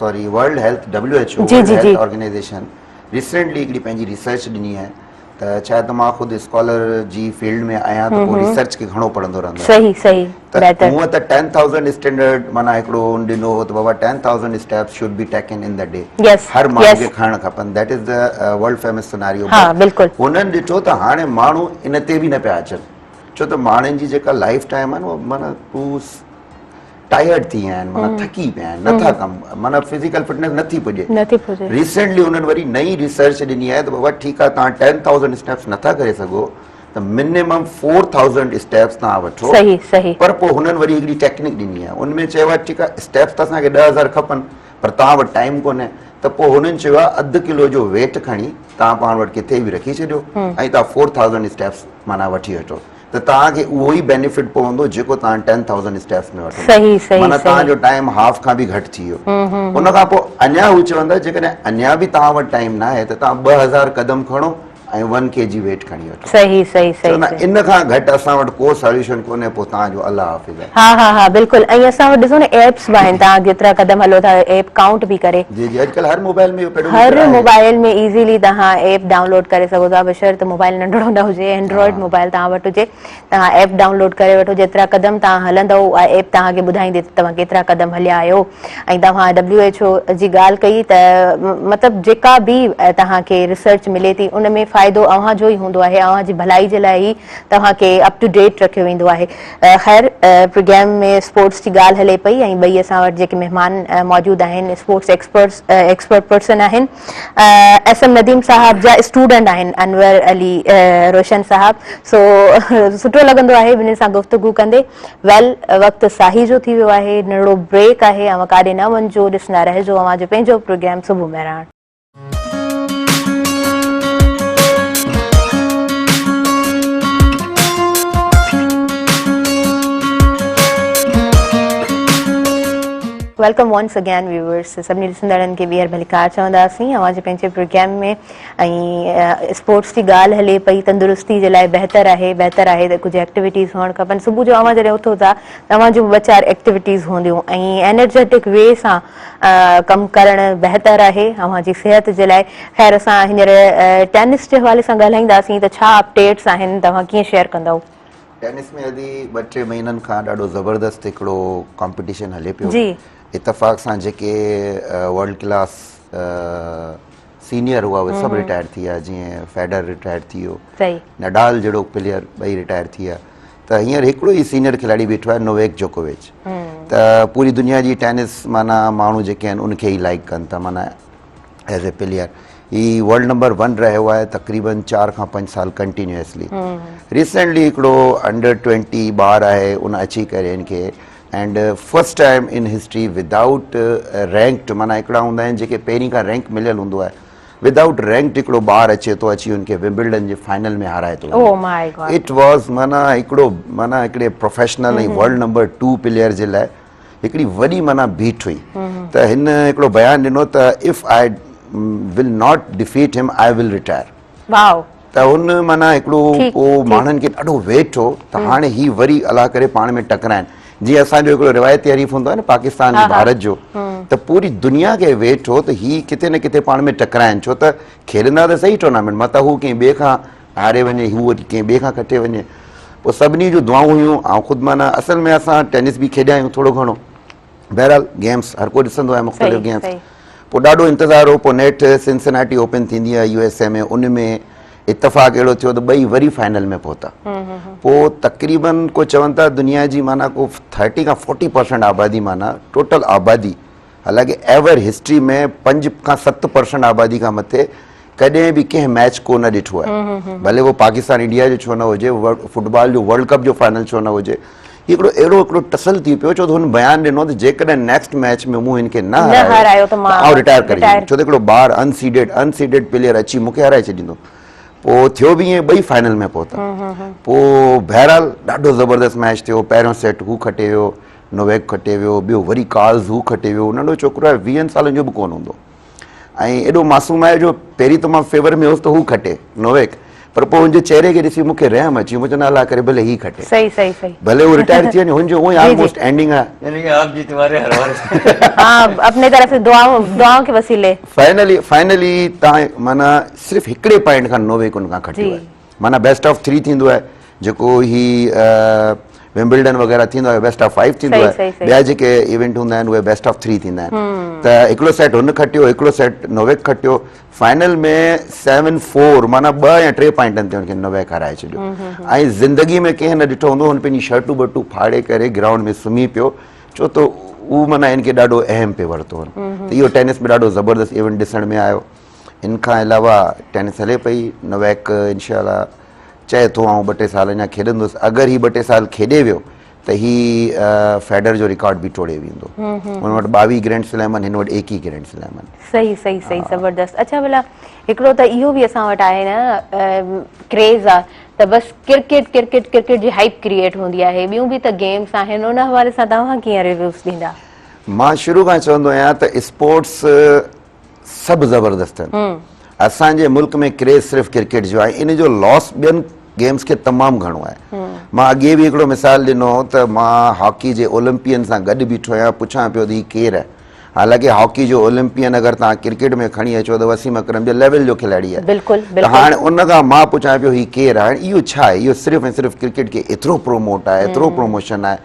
sorry world health WHO जी, जी, जी। हेल्थ ऑर्गेनाइजेशन रिसेंटली हिकिड़ी पंहिंजी रिसर्च ॾिनी आहे त छा त मां ख़ुदि स्कॉलर जी फील्ड में आहियां त पोइ रिसर्च खे घणो पढ़ंदो रहंदो आहियां। सही सही त बेहतर। हूअं त 10,000 स्टैंडर्ड माना हिकिड़ो ॾिनो हो त बाबा 10,000 steps should be taken in the day. Yes, हर माण्हू yes। खे खणणु खपनि। That is the world famous scenario. हाँ, बिल्कुलु। हुननि ॾिठो त हाणे माण्हू इन ते बि न पिया अचनि, छो त माण्हुनि जी जेका लाइफ टाइम आहे न उहो माना टायर्ड थी विया आहिनि, माना थकी पिया आहिनि, नथा कमु, माना फिज़िकल फिटनेस नथी पुॼे। नथी पुॼे। रिसेंटली उन्हनि वरी नई रिसर्च ॾिनी आहे त बाबा ठीकु आहे तव्हां 10,000 स्टेप्स नथा करे सघो त मिनिमम 4,000 स्टेप्स तव्हां वठो। सही सही। पर पोइ हुननि वरी हिकिड़ी टेक्निक ॾिनी आहे, उनमें चयो आहे ठीकु आहे स्टेप्स त असांखे 10,000 खपनि पर तव्हां वटि टाइम कोन्हे, त पोइ हुननि चयो आहे अधु किलो जो वेट खणी तव्हां पाण वटि किथे बि रखी छॾियो ऐं तव्हां 4,000 स्टेप्स माना वठी वठो त तव्हांखे उहो ई बेनिफिट पवंदो जेको तव्हां 10,000 स्टेप्स में वठो। सही सही। माना तव्हांजो टाइम हाफ खां बि घटि थी वियो। उन खां पोइ अञा हू चवंदा जेकॾहिं अञा बि तव्हां वटि टाइम न आहे त तव्हां 2,000 कदम खणो ऐं 1 kg वेट खणी वठो। सही सही सही। चवंदा इन खां घटि असां वटि को सॉल्यूशन कोन्हे, पोइ तव्हांजो अल्लाह हाफ़िज़ आहे। हाँ हाँ हाँ बिल्कुलु। ऐं असां वटि ॾिसो न एप्स बि आहिनि, तव्हां जेतिरा कदम हलो था एप काउंट बि करे। जी जी, अॼुकल्ह हर मोबाइल में हर मोबाइल में इजीली तव्हां एप डाउनलोड करे सघो था, बशर्ते मोबाइल नंढड़ो न हुजे, एंड्रॉइड मोबाइल तव्हां वटि हुजे, तव्हां एप डाउनलोड करे वठो। जेतिरा कदम तव्हां हलंदव उहा एप तव्हांखे ॿुधाईंदे तव्हां केतिरा कदम हलिया आहियो। ऐं तव्हां WHO जी ॻाल्हि कई त मतिलबु जेका बि तव्हांखे रिसर्च मिले थी उन में फ़ाइदो अव्हां जो ई हूंदो आहे, अव्हां जी भलाई जे लाइ ई तव्हांखे अप टू डेट रखियो वेंदो आहे। ख़ैर प्रोग्राम में स्पोर्ट्स जी ॻाल्हि हले पई ऐं ॿई असां वटि जेके महिमान मौजूदु आहिनि स्पोर्ट्स एक्सपर्ट पर्सन आहिनि। SM नदीम साहब जा स्टूडेंट आहिनि अनवर अली रोशन साहब। सो सुठो लॻंदो आहे ॿिन्हिनि सां गुफ़्तगू कंदे। वेल वक़्तु साही जो थी वियो आहे, नंढड़ो ब्रेक आहे, अव्हां काॾे न वञिजो, ॾिसंदा रहिजो अव्हां जो पंहिंजो प्रोग्राम सुबुह Mehran. Welcome once again viewers. सभिनी ॾिसंदड़नि खे ॿीहर भलीकार चवंदासीं अव्हां जे पंहिंजे प्रोग्राम में। ऐं स्पोर्ट्स जी ॻाल्हि हले पई, तंदुरुस्ती जे लाइ बहितर आहे त कुझु एक्टिविटीज़ हुअणु खपनि। सुबुह जो अव्हां जॾहिं उथो था तव्हां जूं ॿ चारि एक्टिविटीज़ हूंदियूं ऐं एनर्जेटिक वे सां कमु करणु बहितर आहे अव्हां जी सिहत जे लाइ। ख़ैर असां हींअर टेनिस जे हवाले सां ॻाल्हाईंदासीं त छा अपडेट्स आहिनि, तव्हां कीअं शेयर कंदव? टेनिस में अॼु 2-3 महीननि खां ॾाढो ज़बरदस्त हिकिड़ो कॉम्पिटिशन हले पियो। जी। इतफ़ाक़ सां जेके वर्ल्ड क्लास सीनियर हुआ उहे सभु रिटायर थी विया, जीअं फेडर रिटायर थी वियो, सही। नडाल जहिड़ो प्लेयर ॿई रिटायर थी विया। त हींअर हिकिड़ो ई सीनियर खिलाड़ी बीठो आहे नोवेक जोकोविच। त पूरी दुनिया जी टेनिस माना माण्हू जेके आहिनि उनखे ई लाइक कनि था, माना एज़ ए प्लेयर ही वर्ल्ड नंबर 1 रहियो आहे तक़रीबन 4 खां 5 साल कंटिन्यूअसली। रिसेंटली हिकिड़ो अंडर 20 ॿार आहे उन अची करे इनखे and first time in history without ranked, माना हिकिड़ा हूंदा आहिनि जेके पहिरीं खां रैंक मिलियल हूंदो आहे, विदाउट रैंक्ड हिकिड़ो ॿारु अचे थो, अची उनखे विंबलडन जे फाइनल में हाराए थो। Oh my God. इट वाज़ माना हिकिड़ो माना हिकिड़े प्रोफेशनल ऐं वर्ल्ड नंबर 2 प्लेयर जे लाइ हिकिड़ी वॾी माना बीट हुई। त हिन हिकिड़ो बयानु ॾिनो त if I will not defeat him I will retire. Wow. त हुन माना हिकिड़ो पोइ माण्हुनि खे ॾाढो वेट हो त हाणे ही वरी अलाह करे पाण में टकराइनि। जीअं असांजो हिकिड़ो रिवायती हरीफ़ हूंदो आहे न पाकिस्तान ऐं भारत जो, त पूरी दुनिया खे वेट हो त ही किथे न किथे पाण में टकराइनि, छो त खेॾंदा त सही टूर्नामेंट, मत हू कंहिं ॿिए खां हारे वञे, हू कंहिं ॿिए खां कटे वञे। पोइ सभिनी जूं दुआऊं हुयूं। ऐं ख़ुदि माना असल में असां टेनिस बि खेॾिया आहियूं थोरो घणो, बहरहाल गेम्स हर को ॾिसंदो आहे मुख़्तलिफ़ गेम्स। पोइ ॾाढो इंतज़ारु हो। पोइ नेठ सिंसिनाटी ओपन थींदी आहे USA में, उन में इतफ़ाक़ अहिड़ो थियो त ॿई वरी फाइनल में पहुता। पोइ तक़रीबन को चवनि था दुनिया जी माना को 30 खां 40% आबादी, माना टोटल आबादी, हालांकि एवर हिस्ट्री में 5 खां 7% आबादी खां मथे कॾहिं बि कंहिं मैच को न ॾिठो आहे, भले वो पाकिस्तान इंडिया जो छो न हुजे, फुटबॉल जो वर्ल्ड कप जो फाइनल छो न हुजे, हिकिड़ो अहिड़ो हिकिड़ो टसल थी पियो, छो त हुन बयानु ॾिनो त जेकॾहिं नेक्स्ट मैच में मूं हिनखे न हरायो त आउं रिटायर करे छॾींदुमि, छो त हिकिड़ो ॿार अनसीडेड प्लेयर अची मूंखे हराए छॾींदो। पोइ थियो बि ईअं, ॿई फाइनल में पहुता। पोइ बहरहाल ॾाढो ज़बरदस्त मैच थियो, पहिरियों सेट हू खटे वियो, नोवेक खटे वियो, ॿियो वरी कार्ल्स हू खटे वियो, नंढो छोकिरो आहे, 20 सालनि जो बि कोन हूंदो ऐं एॾो मासूम आहे जो पहिरीं त मां फेवर में हुउसि त हू खटे नोवेक, पर पोइ हुनजे चेहरे खे ॾिसी मूंखे रहम अची, मुंहिंजो न अलाह करे भले ही खटे, सही सही सही, भले वो रिटायर थी वञे, हुनजो उहो ई ऑलमोस्ट एंडिंग आहे। यानी कि आप जीत हमारे हर बार हाँ, अपने तरफ से दुआओं के वसीले फाइनली तव्हां माना सिर्फ़ु हिकिड़े पॉइंट खां नोवेक हुन खां खटियो आहे, माना बेस्ट ऑफ 3 थींदो आहे, जेको ही विम्बलडन वग़ैरह थींदो आहे, बेस्ट ऑफ 5 थींदो आहे, ॿिया जेके इवेंट हूंदा आहिनि उहे बेस्ट ऑफ 3 थींदा आहिनि। त हिकिड़ो सेट हुन खटियो, हिकिड़ो सेट नोवेक खटियो, फाइनल में 7-4 माना 2 या 3 पॉइंटनि ते हुनखे नोवेक हाराए छॾियो। ऐं ज़िंदगी में कंहिं न ॾिठो हूंदो, हुन पंहिंजी शर्टूं बटूं फाड़े करे ग्राउंड में सुम्ही पियो, छो त उहो माना हिनखे ॾाढो अहम पे वरितो हुन। त इहो टेनिस में ॾाढो ज़बरदस्त इवेंट ॾिसण में आयो। इन खां अलावा टेनिस हले पई, नोवेक इंशाअल्लाह चए थो आउं 2-3 साल अञा खेॾंदुसि, अगरि ही 2-3 साल खेॾे वियो त ही फेडर जो रिकॉर्ड बि टोड़े वेंदो। हुन वटि 22 ग्रैंड स्लैम आहिनि, हिन वटि 1 ई ग्रैंड स्लैम आहिनि। सही सही सही, ज़बरदस्त। अच्छा भला हिकिड़ो त इहो बि असां वटि आहे न क्रेज़ आहे त बसि क्रिकेट जी हाइप क्रिएट हूंदी आहे, ॿियूं बि त गेम्स आहिनि, उन हवाले सां तव्हां कीअं रिव्यूज़ ॾींदा? मां शुरू खां चवंदो आहियां त स्पोर्ट्स सभु ज़बरदस्त आहिनि, असांजे मुल्क में क्रेज़ सिर्फ़ु क्रिकेट जो आहे, इन जो लॉस ॿियनि गेम्स खे तमामु घणो आहे। मां अॻे बि हिकिड़ो मिसाल ॾिनो त मां हॉकी जे ओलंपियन सां गॾु बीठो आहियां, पुछां पियो त हीउ केरु आहे, हालांकि हॉकी जो ओलंपियन अगरि तव्हां क्रिकेट में खणी अचो त वसीम अकरम जे लेवल जो खिलाड़ी आहे, त हाणे उन खां मां पुछां पियो हीउ केरु आहे, इहो छा आहे, इहो सिर्फ़ु ऐं सिर्फ़ु क्रिकेट खे एतिरो प्रोमोट आहे, एतिरो प्रमोशन आहे,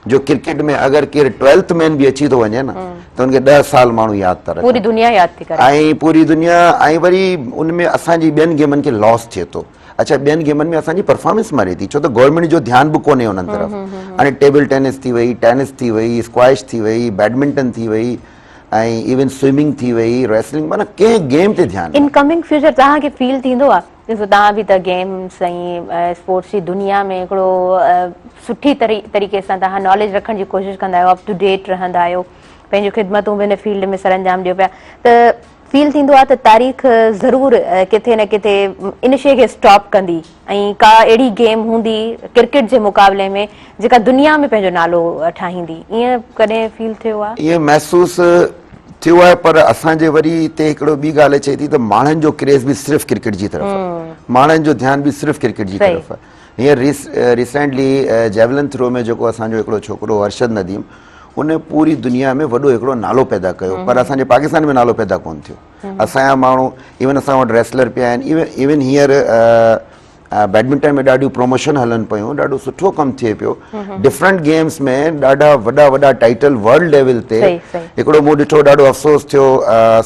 जो क्रिकेट में अगर केर 12th मैन भी अची तो वने ना तो उनके 10 साल मानू याद था रखे, पूरी दुनिया याद थी करे आई पूरी दुनिया आई वरी उनमें असांजी बेन गेमन के लॉस थे तो। अच्छा बेन गेमन में असांजी परफॉर्मेंस मरे थी छो तो गवर्नमेंट जो ध्यान भी कोने उन तरफ। अने टेबल टेनिस थी वही, टेनिस थी वही, स्क्वैश थी वही, बैडमिंटन थी वही, आई इवन स्विमिंग थी वही, रेसलिंग, माना के गेम ते ध्यान इनकमिंग फ्यूचर तहां के फील थींदो आ जैसे तहां भी त गेम्स ऐं स्पोर्ट्स की दुनिया में एकड़ो सुठी तरीके से तहां नॉलेज रखण की कोशिश कंदा आयो, अप टू डेट रहंदा आयो, पंहिंजो खिदमतूं भी इन फील्ड में सरंजाम ॾियो पिया, त फील थींदो आ त तारीख़ ज़रूर किथे न किथे इन शइ खे स्टॉप कंदी ऐं का अहिड़ी गेम हूंदी क्रिकेट जे मुक़ाबले में जेका दुनिया में पंहिंजो नालो ठाहींदी, ईअं कॾहिं फील थियो आहे? ये महसूस थियो आहे, पर असांजे वरी हिते हिकिड़ो ॿी ॻाल्हि अचे थी त माण्हुनि जो क्रेज़ बि सिर्फ़ु क्रिकेट जी तरफ़ आहे, माण्हुनि जो ध्यानु बि सिर्फ़ु क्रिकेट जी तरफ़ आहे। हींअर रिसेंटली जेवलिन थ्रो में जेको असांजो हिकिड़ो छोकिरो अरशद नदीम उन पूरी दुनिया में वॾो हिकिड़ो नालो पैदा कयो, पर असांजे पाकिस्तान में नालो पैदा कोन थियो। असांजा माण्हू इवन असां वटि रेसलर पिया आहिनि, इवन हींअर बैडमिंटन में ॾाढियूं प्रमोशन हलनि पियूं, ॾाढो सुठो कमु थिए पियो, डिफरेंट गेम्स में ॾाढा वॾा वॾा टाइटल वर्ल्ड लेवल ते। हिकिड़ो मूं ॾिठो ॾाढो अफ़सोस थियो,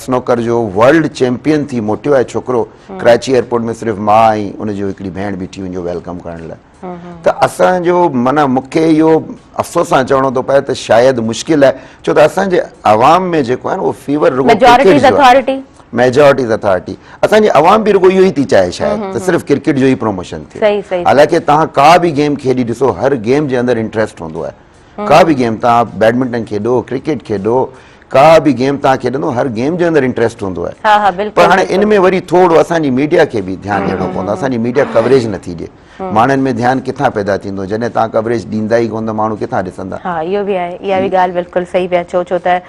स्नोकर जो वर्ल्ड चैंपियन थी मोटियो आहे छोकिरो, कराची एयरपोर्ट में सिर्फ़ु मां ऐं उनजो हिकिड़ी भेण बीठी हुई जो वेलकम करण लाइ। त असांजो माना मूंखे इहो अफ़सोस सां चवणो थो पए त शायदि मुश्किल आहे, छो त असांजे अवाम में जेको आहे न उहो फीवर मेजॉरिटीज़ अथॉरिटी, असांजी अवाम बि रुगो इहो ई थी चाहे शायदि त सिर्फ़ु क्रिकेट जो ई प्रमोशन थिए। हालांकि तव्हां का बि गेम खेॾी ॾिसो, हर गेम जे अंदरि इंट्रस्ट हूंदो आहे, का बि गेम तव्हां बैडमिंटन खेॾो, क्रिकेट खेॾो, का बि गेम तव्हां खेॾंदो, हर गेम जे अंदरि इंट्रस्ट हूंदो आहे। पर हाणे इन में वरी थोरो असांजी मीडिया खे बि ध्यानु ॾियणो पवंदो, असांजी मीडिया कवरेज नथी ॾिए, माण्हुनि में ध्यानु किथां पैदा थींदो जॾहिं तव्हां कवरेज ॾींदा ई कोन त माण्हू किथां ॾिसंदा। हा इहो बि आहे, इहा बि ॻाल्हि बिल्कुलु सही पिया चओ, छो त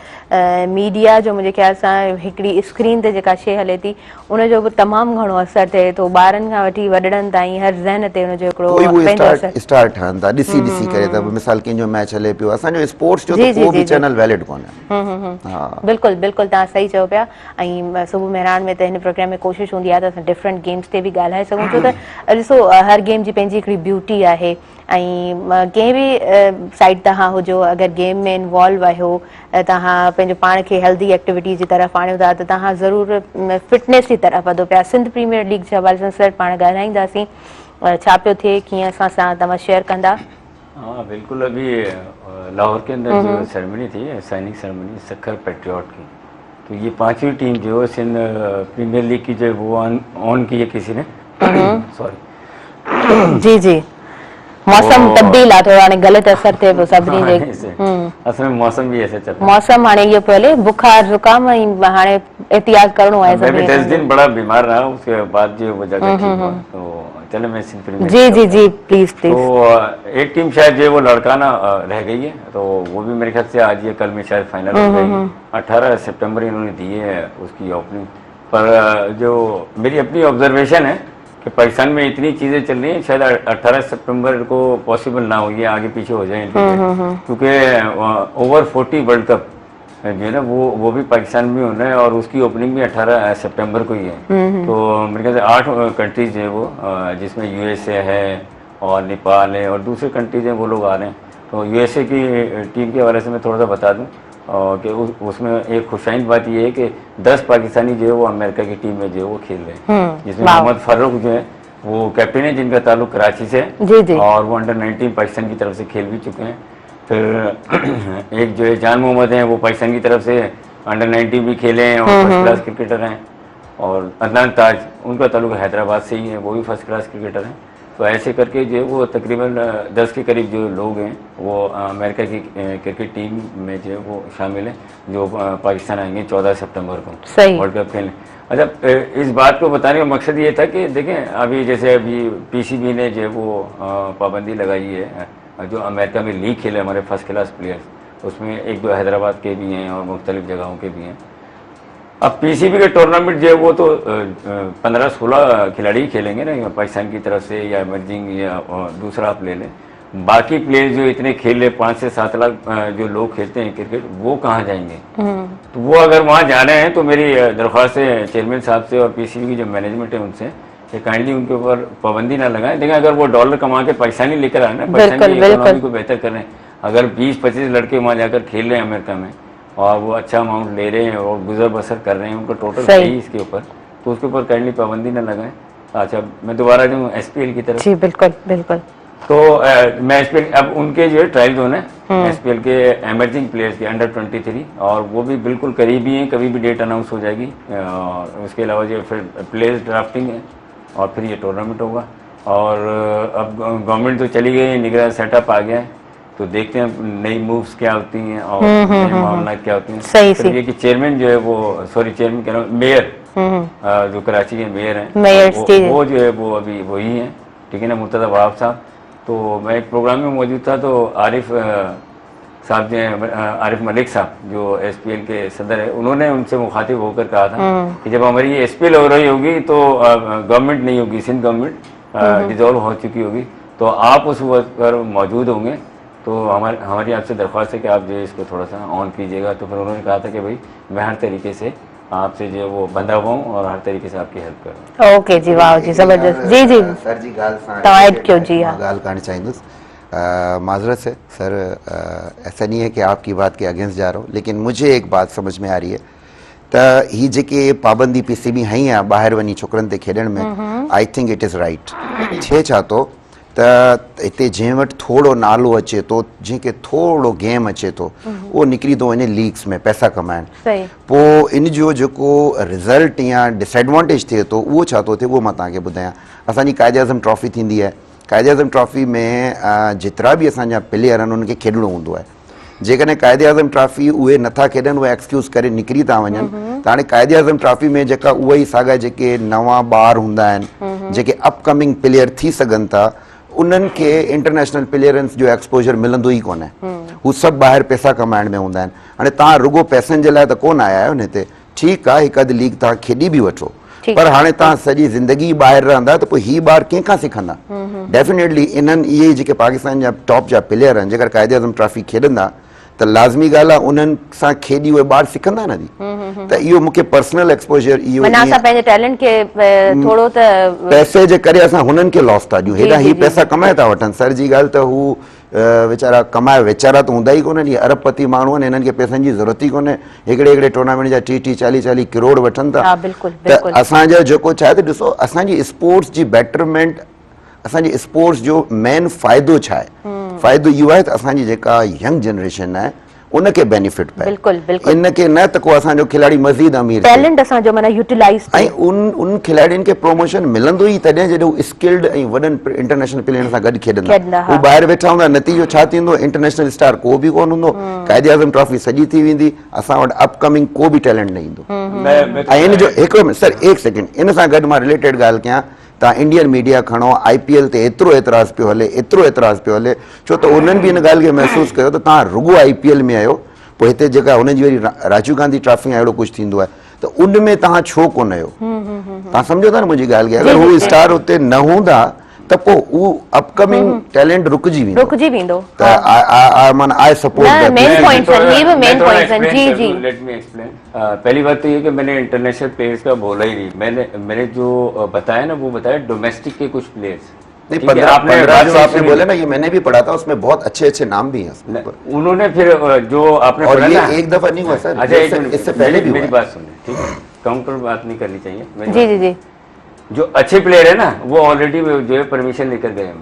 मीडिया जो मुंहिंजे ख़्याल सां हिकिड़ी स्क्रीन ते जेका शइ हले थी उनजो बि तमामु घणो असरु थिए थो, ॿारनि खां वठी वॾड़नि ताईं हर ज़हन ते उनजो हिकिड़ो स्टार ठहनि था, ॾिसी ॾिसी करे त मिसाल कंहिंजो मैच हले पियो, असांजो स्पोर्ट्स जो त को बि चैनल वैलिड कोन्हे। बिल्कुलु बिल्कुलु तव्हां सही चओ पिया, ऐं सुबुह मेहरान में त हिन प्रोग्राम में कोशिशि हूंदी आहे त असां डिफरेंट गेम्स ते बि ॻाल्हाए सघूं, छो त ॾिसो हर गेम जी पंहिंजी हिकिड़ी ब्यूटी आहे, ऐं कंहिं बि साइड तव्हां हुजो अगरि गेम में इन्वॉल्व आहियो, तव्हां पंहिंजो पाण खे हेल्दी एक्टिविटी जी तरफ़ आणियो था त तव्हां ज़रूरु फिटनेस जी तरफ़ वधो पिया। सिंध प्रीमियर लीग जे हवाले सां सर पाण ॻाल्हाईंदासीं, छा पियो थिए कीअं असां सां तव्हां शेयर कंदा? हाँ बिल्कुल, अभी लाहौर के अंदर जो सेरेमनी थी, साइनिंग सेरेमनी सक्खर पेट्रियाट की, तो ये पांचवी टीम जो है सिंध प्रीमियर लीग की जो वो ऑन की है किसी ने, सॉरी। जी जी, मौसम तब्दील आहे थोरो, हाणे ग़लति असर थिए पियो सभिनी जे। असल में मौसम भी ऐसे चल रहा है। मौसम हाणे इहो पहले बुखार जुकाम ऐं हाणे एहतियात करणो आहे मैं भी सभिनी 10 दिन बड़ा बीमार रहा, उसके बाद जो वो जगह ठीक हुआ। तो चलो मैं सिंध प्रीमियर जी जी जी, प्लीज प्लीज। तो एक टीम शायद जो वो लड़काना रह गई है, तो वो भी मेरे ख्याल से आज या कल में शायद फाइनल हो जाएगी। 18 सितंबर इन्होंने दी है उसकी ओपनिंग। पर जो मेरी अपनी ऑब्जर्वेशन है कि पाकिस्तान में इतनी चीज़ें चल रही हैं, शायद 18 सितंबर को पॉसिबल ना हो, ये आगे पीछे हो जाए, क्योंकि ओवर 40 वर्ल्ड कप जो है ना वो भी पाकिस्तान में होना है और उसकी ओपनिंग भी 18 सितंबर को ही है। तो मेरे ख्याल से 8 कंट्रीज है वो, जिसमें यूएसए है और नेपाल है और दूसरे कंट्रीज हैं, वो लोग आ रहे हैं। तो यूएसए की टीम के हवाले से मैं थोड़ा सा बता दूं कि उसमें एक खुशाइन बात ये है कि 10 पाकिस्तानी जो है वो अमेरिका की टीम में जो है वो खेल रहे हैं, जिसमें मोहम्मद फारूक जो है वो कैप्टन है, जिनका ताल्लुक कराची से है और वो अंडर 19 पाकिस्तान की तरफ से खेल भी चुके हैं। फिर एक जो है जान मोहम्मद हैं, वो पाकिस्तान की तरफ से अंडर 19 भी खेले हैं और फर्स्ट क्लास क्रिकेटर हैं। और अदनान ताज, उनका ताल्लुक हैदराबाद से ही है, वो भी फर्स्ट क्लास क्रिकेटर हैं। तो ऐसे करके जो है वो तकरीबन 10 के करीब जो लोग हैं वो अमेरिका की क्रिकेट टीम में जो है वो शामिल हैं, जो पाकिस्तान आएंगे 14 सितंबर को वर्ल्ड कप खेलने। अच्छा, इस बात को बताने का मकसद ये था कि देखें अभी जैसे अभी पीसीबी ने जो है वो पाबंदी लगाई है, जो अमेरिका में लीग खेले हमारे फर्स्ट क्लास प्लेयर्स, उसमें 1-2 हैदराबाद के भी हैं और मुख्तलिफ जगहों के भी हैं। अब पीसीबी के टूर्नामेंट जो है वो तो 15-16 खिलाड़ी खेलेंगे ना पाकिस्तान की तरफ से, या इमर्जिंग या दूसरा आप ले लें। बाकी प्लेयर जो इतने खेल रहे 5 से 7 लाख जो लोग खेलते हैं क्रिकेट, वो कहाँ जाएंगे? तो वो अगर वहाँ जा रहे हैं तो मेरी दरख्वास्त है चेयरमैन साहब से और पीसीबी की जो मैनेजमेंट है उनसे कि काइंडली उनके ऊपर पाबंदी ना लगाएं। देखिए अगर वो डॉलर कमा के पाकिस्तानी लेकर आए ना, पाकिस्तान की इकोनॉमी को बेहतर कर रहे हैं, अगर 20-25 लड़के वहाँ जाकर खेल रहे हैं अमेरिका में और वो अच्छा अमाउंट ले रहे हैं और गुजर बसर कर रहे हैं, उनको टोटल सही इसके ऊपर, तो उसके ऊपर काइंडली पाबंदी ना लगाएं। अच्छा, मैं दोबारा जाऊँ एसपीएल की तरफ। जी बिल्कुल बिल्कुल। तो मैं एसपीएल अब उनके जो है ट्रायल्स होने एसपीएल के एमर्जिंग प्लेयर्स के अंडर 23, और वो भी बिल्कुल करीबी हैं, कभी भी डेट अनाउंस हो जाएगी। और उसके अलावा जो फिर प्लेयर्स ड्राफ्टिंग है और फिर ये टूर्नामेंट होगा। और अब गवर्नमेंट तो चली गई है, निगरान सेटअप आ गया है, तो देखते हैं नई मूव्स क्या होती हैं और नए मामला क्या होती हैं। फिर ये कि चेयरमैन जो है वो, सॉरी चेयरमैन कह रहा हूँ, मेयर जो कराची के मेयर हैं, वो जो है वो अभी वही हैं, ठीक है ना, मुर्तज़ा वहाब साहब। तो मैं एक प्रोग्राम में मौजूद था, तो आरिफ साहब जो हैं, आरिफ मलिक साहब जो एसपीएल के सदर है, उन्होंने उनसे मुखातिब होकर कहा था कि जब हमारी ये एसपीएल हो रही होगी तो गवर्नमेंट नहीं होगी, सिंध गवर्नमेंट डिजॉल्व हो चुकी होगी, तो आप उस वक्त पर मौजूद होंगे, तो हमारी आपसे दरख्वास्त है कि आप जो इसको थोड़ा सा ऑन कीजिएगा। तो फिर उन्होंने कहा था कि भाई मैं हर तरीके से आपसे जो वो बंधा हुआ हूँ और हर तरीके से आपकी हेल्प करूँ। ओके जी, वाह जी, जबरदस्त। जी जी सर जी गाल ऐड क्यों जी? हाँ, गाल करण चाहींदुसि, माजरत है सर, ऐसा नहीं है कि आपकी बात के अगेंस्ट जा रहा हूँ, लेकिन मुझे एक बात समझ में आ रही है त ही जेके पाबंदी पीसीबी हई आहे ॿाहिरि वञी छोकिरनि ते खेॾण में, I think it is right. थिए छा थो त हिते जंहिं वटि थोरो नालो अचे थो, जंहिंखे थोरो गेम अचे थो, उहो निकिरी थो वञे लीग्स में पैसा कमाइण। पोइ इन जो जेको रिज़ल्ट या डिसएडवांटेज थिए थो, उहो छा थो थिए, उहो मां तव्हांखे ॿुधायां। असांजी क़ाइदे आज़म ट्रॉफी थींदी आहे, क़ाइदे आज़म ट्रॉफी में जेतिरा बि असांजा प्लेयर आहिनि उन्हनि खे खेॾिणो हूंदो आहे। जेकॾहिं क़ाइदे आज़म ट्रॉफी उहे नथा खेॾनि, उहे एक्सक्यूज़ करे निकिरी था वञनि, त हाणे क़ाइदे आज़म ट्रॉफी में जेका उहा ई साॻा जेके नवां ॿार हूंदा आहिनि, जेके अपकमिंग प्लेयर थी सघनि था, उन्हनि खे इंटरनेशनल प्लेयरनि जो एक्सपोजर मिलंदो ई कोन्हे। हू सभु ॿाहिरि पैसा कमाइण में हूंदा आहिनि। हाणे तव्हां रुगो पैसनि जे लाइ त कोन आया आहियो न हिते, ठीकु आहे, हिकु अधु लीग तव्हां खेॾी बि वठो, पर हाणे तव्हां सॼी ज़िंदगी ॿाहिरि रहंदा त पोइ ही ॿार कंहिंखां सिखंदा? डेफिनेटली इन्हनि इहे जेके पाकिस्तान जा टॉप जा प्लेयर आहिनि, जेकर क़ाइदे आज़म ट्रॉफी खेॾंदा त लाज़मी ॻाल्हि आहे उन्हनि सां खेॾी उहे ॿार सिखंदा न जी। त इहो मूंखे पर्सनल एक्सपोजर, इहो पंहिंजे टैलेंट खे थोरो त पैसे जे करे असां हुननि खे लॉस था ॾियूं, हेॾा ही पैसा कमाए था वठनि। सर जी ॻाल्हि त हू वीचारा कमाए वेचारा त हूंदा ई कोन्हनि, इहे अरबपति माण्हू आहिनि, हिननि खे पैसनि जी ज़रूरत ई कोन्हे, हिकिड़े टूर्नामेंट जा 30-40 करोड़ वठनि था। त असांजो जेको छा आहे त ॾिसो, असांजी स्पोर्ट्स जी बेटरमेंट, असांजी स्पोर्ट्स जो मेन फ़ाइदो छा आहे? फ़ाइदो इहो आहे त असांजी जेका यंग जनरेशन आहे उनके बेनिफिट पए। बिल्कुल बिल्कुल इनके न त को असांजो खिलाड़ी मज़ीद अमीर थिए। टैलेंट असांजो माना यूटिलाइज ऐं उन खिलाड़ियुनि खे प्रमोशन मिलंदो ई तॾहिं जॾहिं हू स्किल्ड ऐं वॾनि इंटरनेशनल प्लेयरनि सां गॾु खेॾंदा। खेॾंदा, हा। हू ॿाहिरि वेठा हूंदा, नतीजो छा थींदो, इंटरनेशनल स्टार को बि कोन हूंदो, क़ाइद आज़म ट्रॉफी सॼी थी वेंदी, असां वटि अपकमिंग को बि टैलेंट न ईंदो। ऐं इन जो हिकिड़ो मिनट सर, एक सेकेंड, इन सां गॾु मां रिलेटेड ॻाल्हि कयां। तव्हां इंडियन मीडिया खणो, IPL ते एतिरो एतिराज़ पियो हले, एतिरो एतिराज़ पियो हले, छो त उन्हनि बि इन ॻाल्हि खे महसूसु कयो त तव्हां रुॻो IPL में आहियो, पोइ हिते जेका हुननि जी वरी राजीव गांधी ट्रॉफी अहिड़ो कुझु थींदो आहे, त उन में तव्हां छो कोन आहियो? तव्हां सम्झो था न मुंहिंजी ॻाल्हि खे? अगरि हू स्टार हुते न हूंदा त पोइ उहो अपकमिंग टैलेंट रुकिजी वेंदो। त माना I support that. Main point sir, ये भी मेन पॉइंट सर। जी जी, लेट मी एक्सप्लेन। पहली बात तो ये कि मैंने इंटरनेशनल प्लेयर्स का बोला ही नहीं, मैंने जो बताया ना वो बताया डोमेस्टिक के कुछ प्लेयर्स। नहीं, 15 जो आपने बोले ना, ये मैंने भी पढ़ा था, उसमें बहुत अच्छे अच्छे नाम भी हैं। उन्होंने फिर जो आपने और पढ़ा ये ना, एक दफा नहीं हुआ सर, अच्छा इससे पहले भी मेरी हुआ। बात सुनिए, ठीक है? काउंटर बात नहीं करनी चाहिए। जी जी जी, जो अच्छे प्लेयर है ना वो ऑलरेडी जो है परमिशन लेकर गए हैं,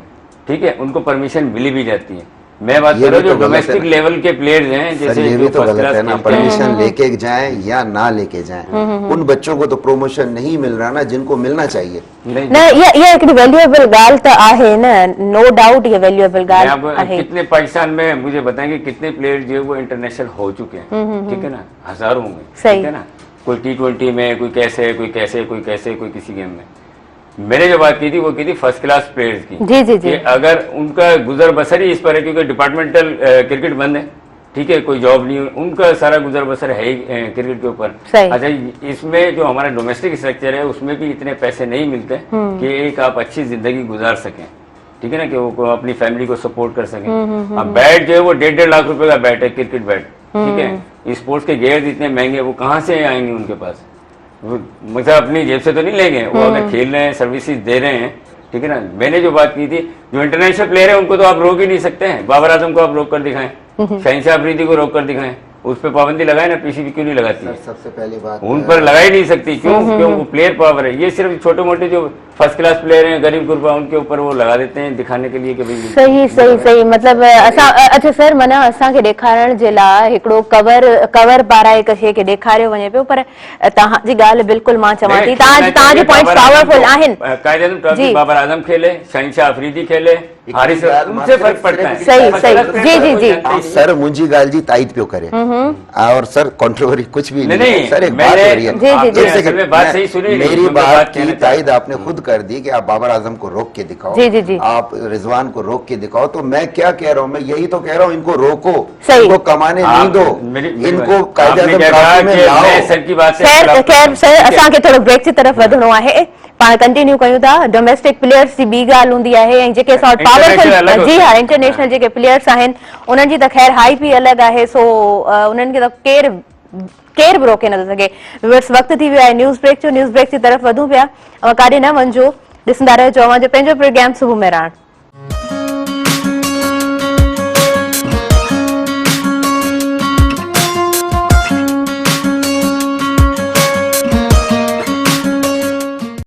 ठीक है, उनको परमिशन मिली भी जाती है। मैं बात कर रहा हूँ जो डोमेस्टिक लेवल के प्लेयर्स हैं, जैसे ये भी तो गलत है ना, खेलते हैं। परमिशन लेके जाएं या ना लेके जाएं, उन बच्चों को तो प्रमोशन नहीं मिल रहा ना जिनको मिलना चाहिए। नहीं, न ये एक वैल्यूएबल गाल तो आहे न, नो डाउट ये वैल्यूएबल गाल अब आहे। कितने पाकिस्तान में मुझे बताएंगे कितने प्लेयर जो है वो इंटरनेशनल हो चुके हैं, ठीक है ना, हजारों में, ठीक है ना, कोई T20 में, कोई कैसे, कोई कैसे, कोई कैसे, कोई किसी गेम में। मैंने जो बात की थी वो की थी फर्स्ट क्लास प्लेयर्स की। जी जी जी, कि अगर उनका गुजर बसर ही इस पर है, क्योंकि डिपार्टमेंटल क्रिकेट बंद है, ठीक है, कोई जॉब नहीं है, उनका सारा गुजर बसर है ही क्रिकेट के ऊपर। अच्छा, इसमें जो हमारा डोमेस्टिक स्ट्रक्चर है उसमें भी इतने पैसे नहीं मिलते कि एक आप अच्छी जिंदगी गुजार सकें, ठीक है ना, कि वो अपनी फैमिली को सपोर्ट कर सकें। अब बैट जो है वो 1.5 लाख रुपए का बैट है, क्रिकेट बैट, ठीक है। स्पोर्ट्स के गेयर्स इतने महंगे, वो कहाँ से आएंगे उनके पास? मतलब अपनी जेब से तो नहीं लेंगे, वो अगर खेल रहे हैं, सर्विसेज दे रहे हैं, ठीक है ना। मैंने जो बात की थी, जो इंटरनेशनल प्लेयर है उनको तो आप रोक ही नहीं सकते हैं। बाबर आजम को आप रोक कर दिखाएं, शहनशाह अफरीदी को रोक कर दिखाएं, उस पर पाबंदी लगाए ना, PCB क्यों नहीं लगाती है? सबसे पहली बात उन पर लगा ही नहीं सकती, क्यों? क्यों? वो प्लेयर पावर है। ये सिर्फ छोटे मोटे जो फर्स्ट क्लास प्लेयर हैं, गरीब गुरबा, उनके ऊपर वो लगा देते हैं दिखाने के लिए कि भाई सही सही सही, मतलब असां अच्छा सर, माना असांखे ॾेखारण जे लाइ हिकिड़ो कवर पाराए शइ खे ॾेखारियो वञे पियो, पर तव्हांजी ॻाल्हि बिल्कुलु मां चवां थी, तव्हांजे पॉइंट्स पावरफुल आहिनि। कायदे आज़म ट्रॉफी बाबर आजम खेले, शहनशाह अफरीदी खेले, हारिस, उनसे फर्क पड़ता है। सही सही, जी जी जी सर, मुंहिंजी ॻाल्हि जी ताईद पियो करे, और सर कंट्रोवरी कुछ भी नहीं, सर, एक बात हो रही है, बात सही सुनिए, मेरी बात की ताईद आपने खुद कर दी कि आप बाबर आजम को रोक के दिखाओ, जी जी जी, आप रिजवान को रोक के दिखाओ। तो मैं क्या कह रहा हूँ, मैं यही तो कह रहा हूँ, इनको रोको, इनको कमाने नहीं दो, इनको कायदे आज़म ट्रॉफी में लाओ। सर की बात खैर सर, असांखे थोरो ब्रेक जी तरफ़ वधणो आहे, पाण कंटिन्यू कयूं था। डोमेस्टिक प्लेयर्स जी ॿी ॻाल्हि हूंदी आहे, ऐं जेके असां वटि पावरफुल, जी हा, इंटरनेशनल जेके प्लेयर्स आहिनि उन्हनि जी त ख़ैर हाइप ई अलॻि आहे, सो उन्हनि खे त केर बि रोके नथो सघे। व्यूअर्स, वक़्तु थी वियो आहे न्यूज़ ब्रेक जो, न्यूज़ ब्रेक जी तरफ़ वधूं पिया, काॾे न वञिजो, ॾिसंदा रहिजो अवां जो पंहिंजो प्रोग्राम सुबुह में राण।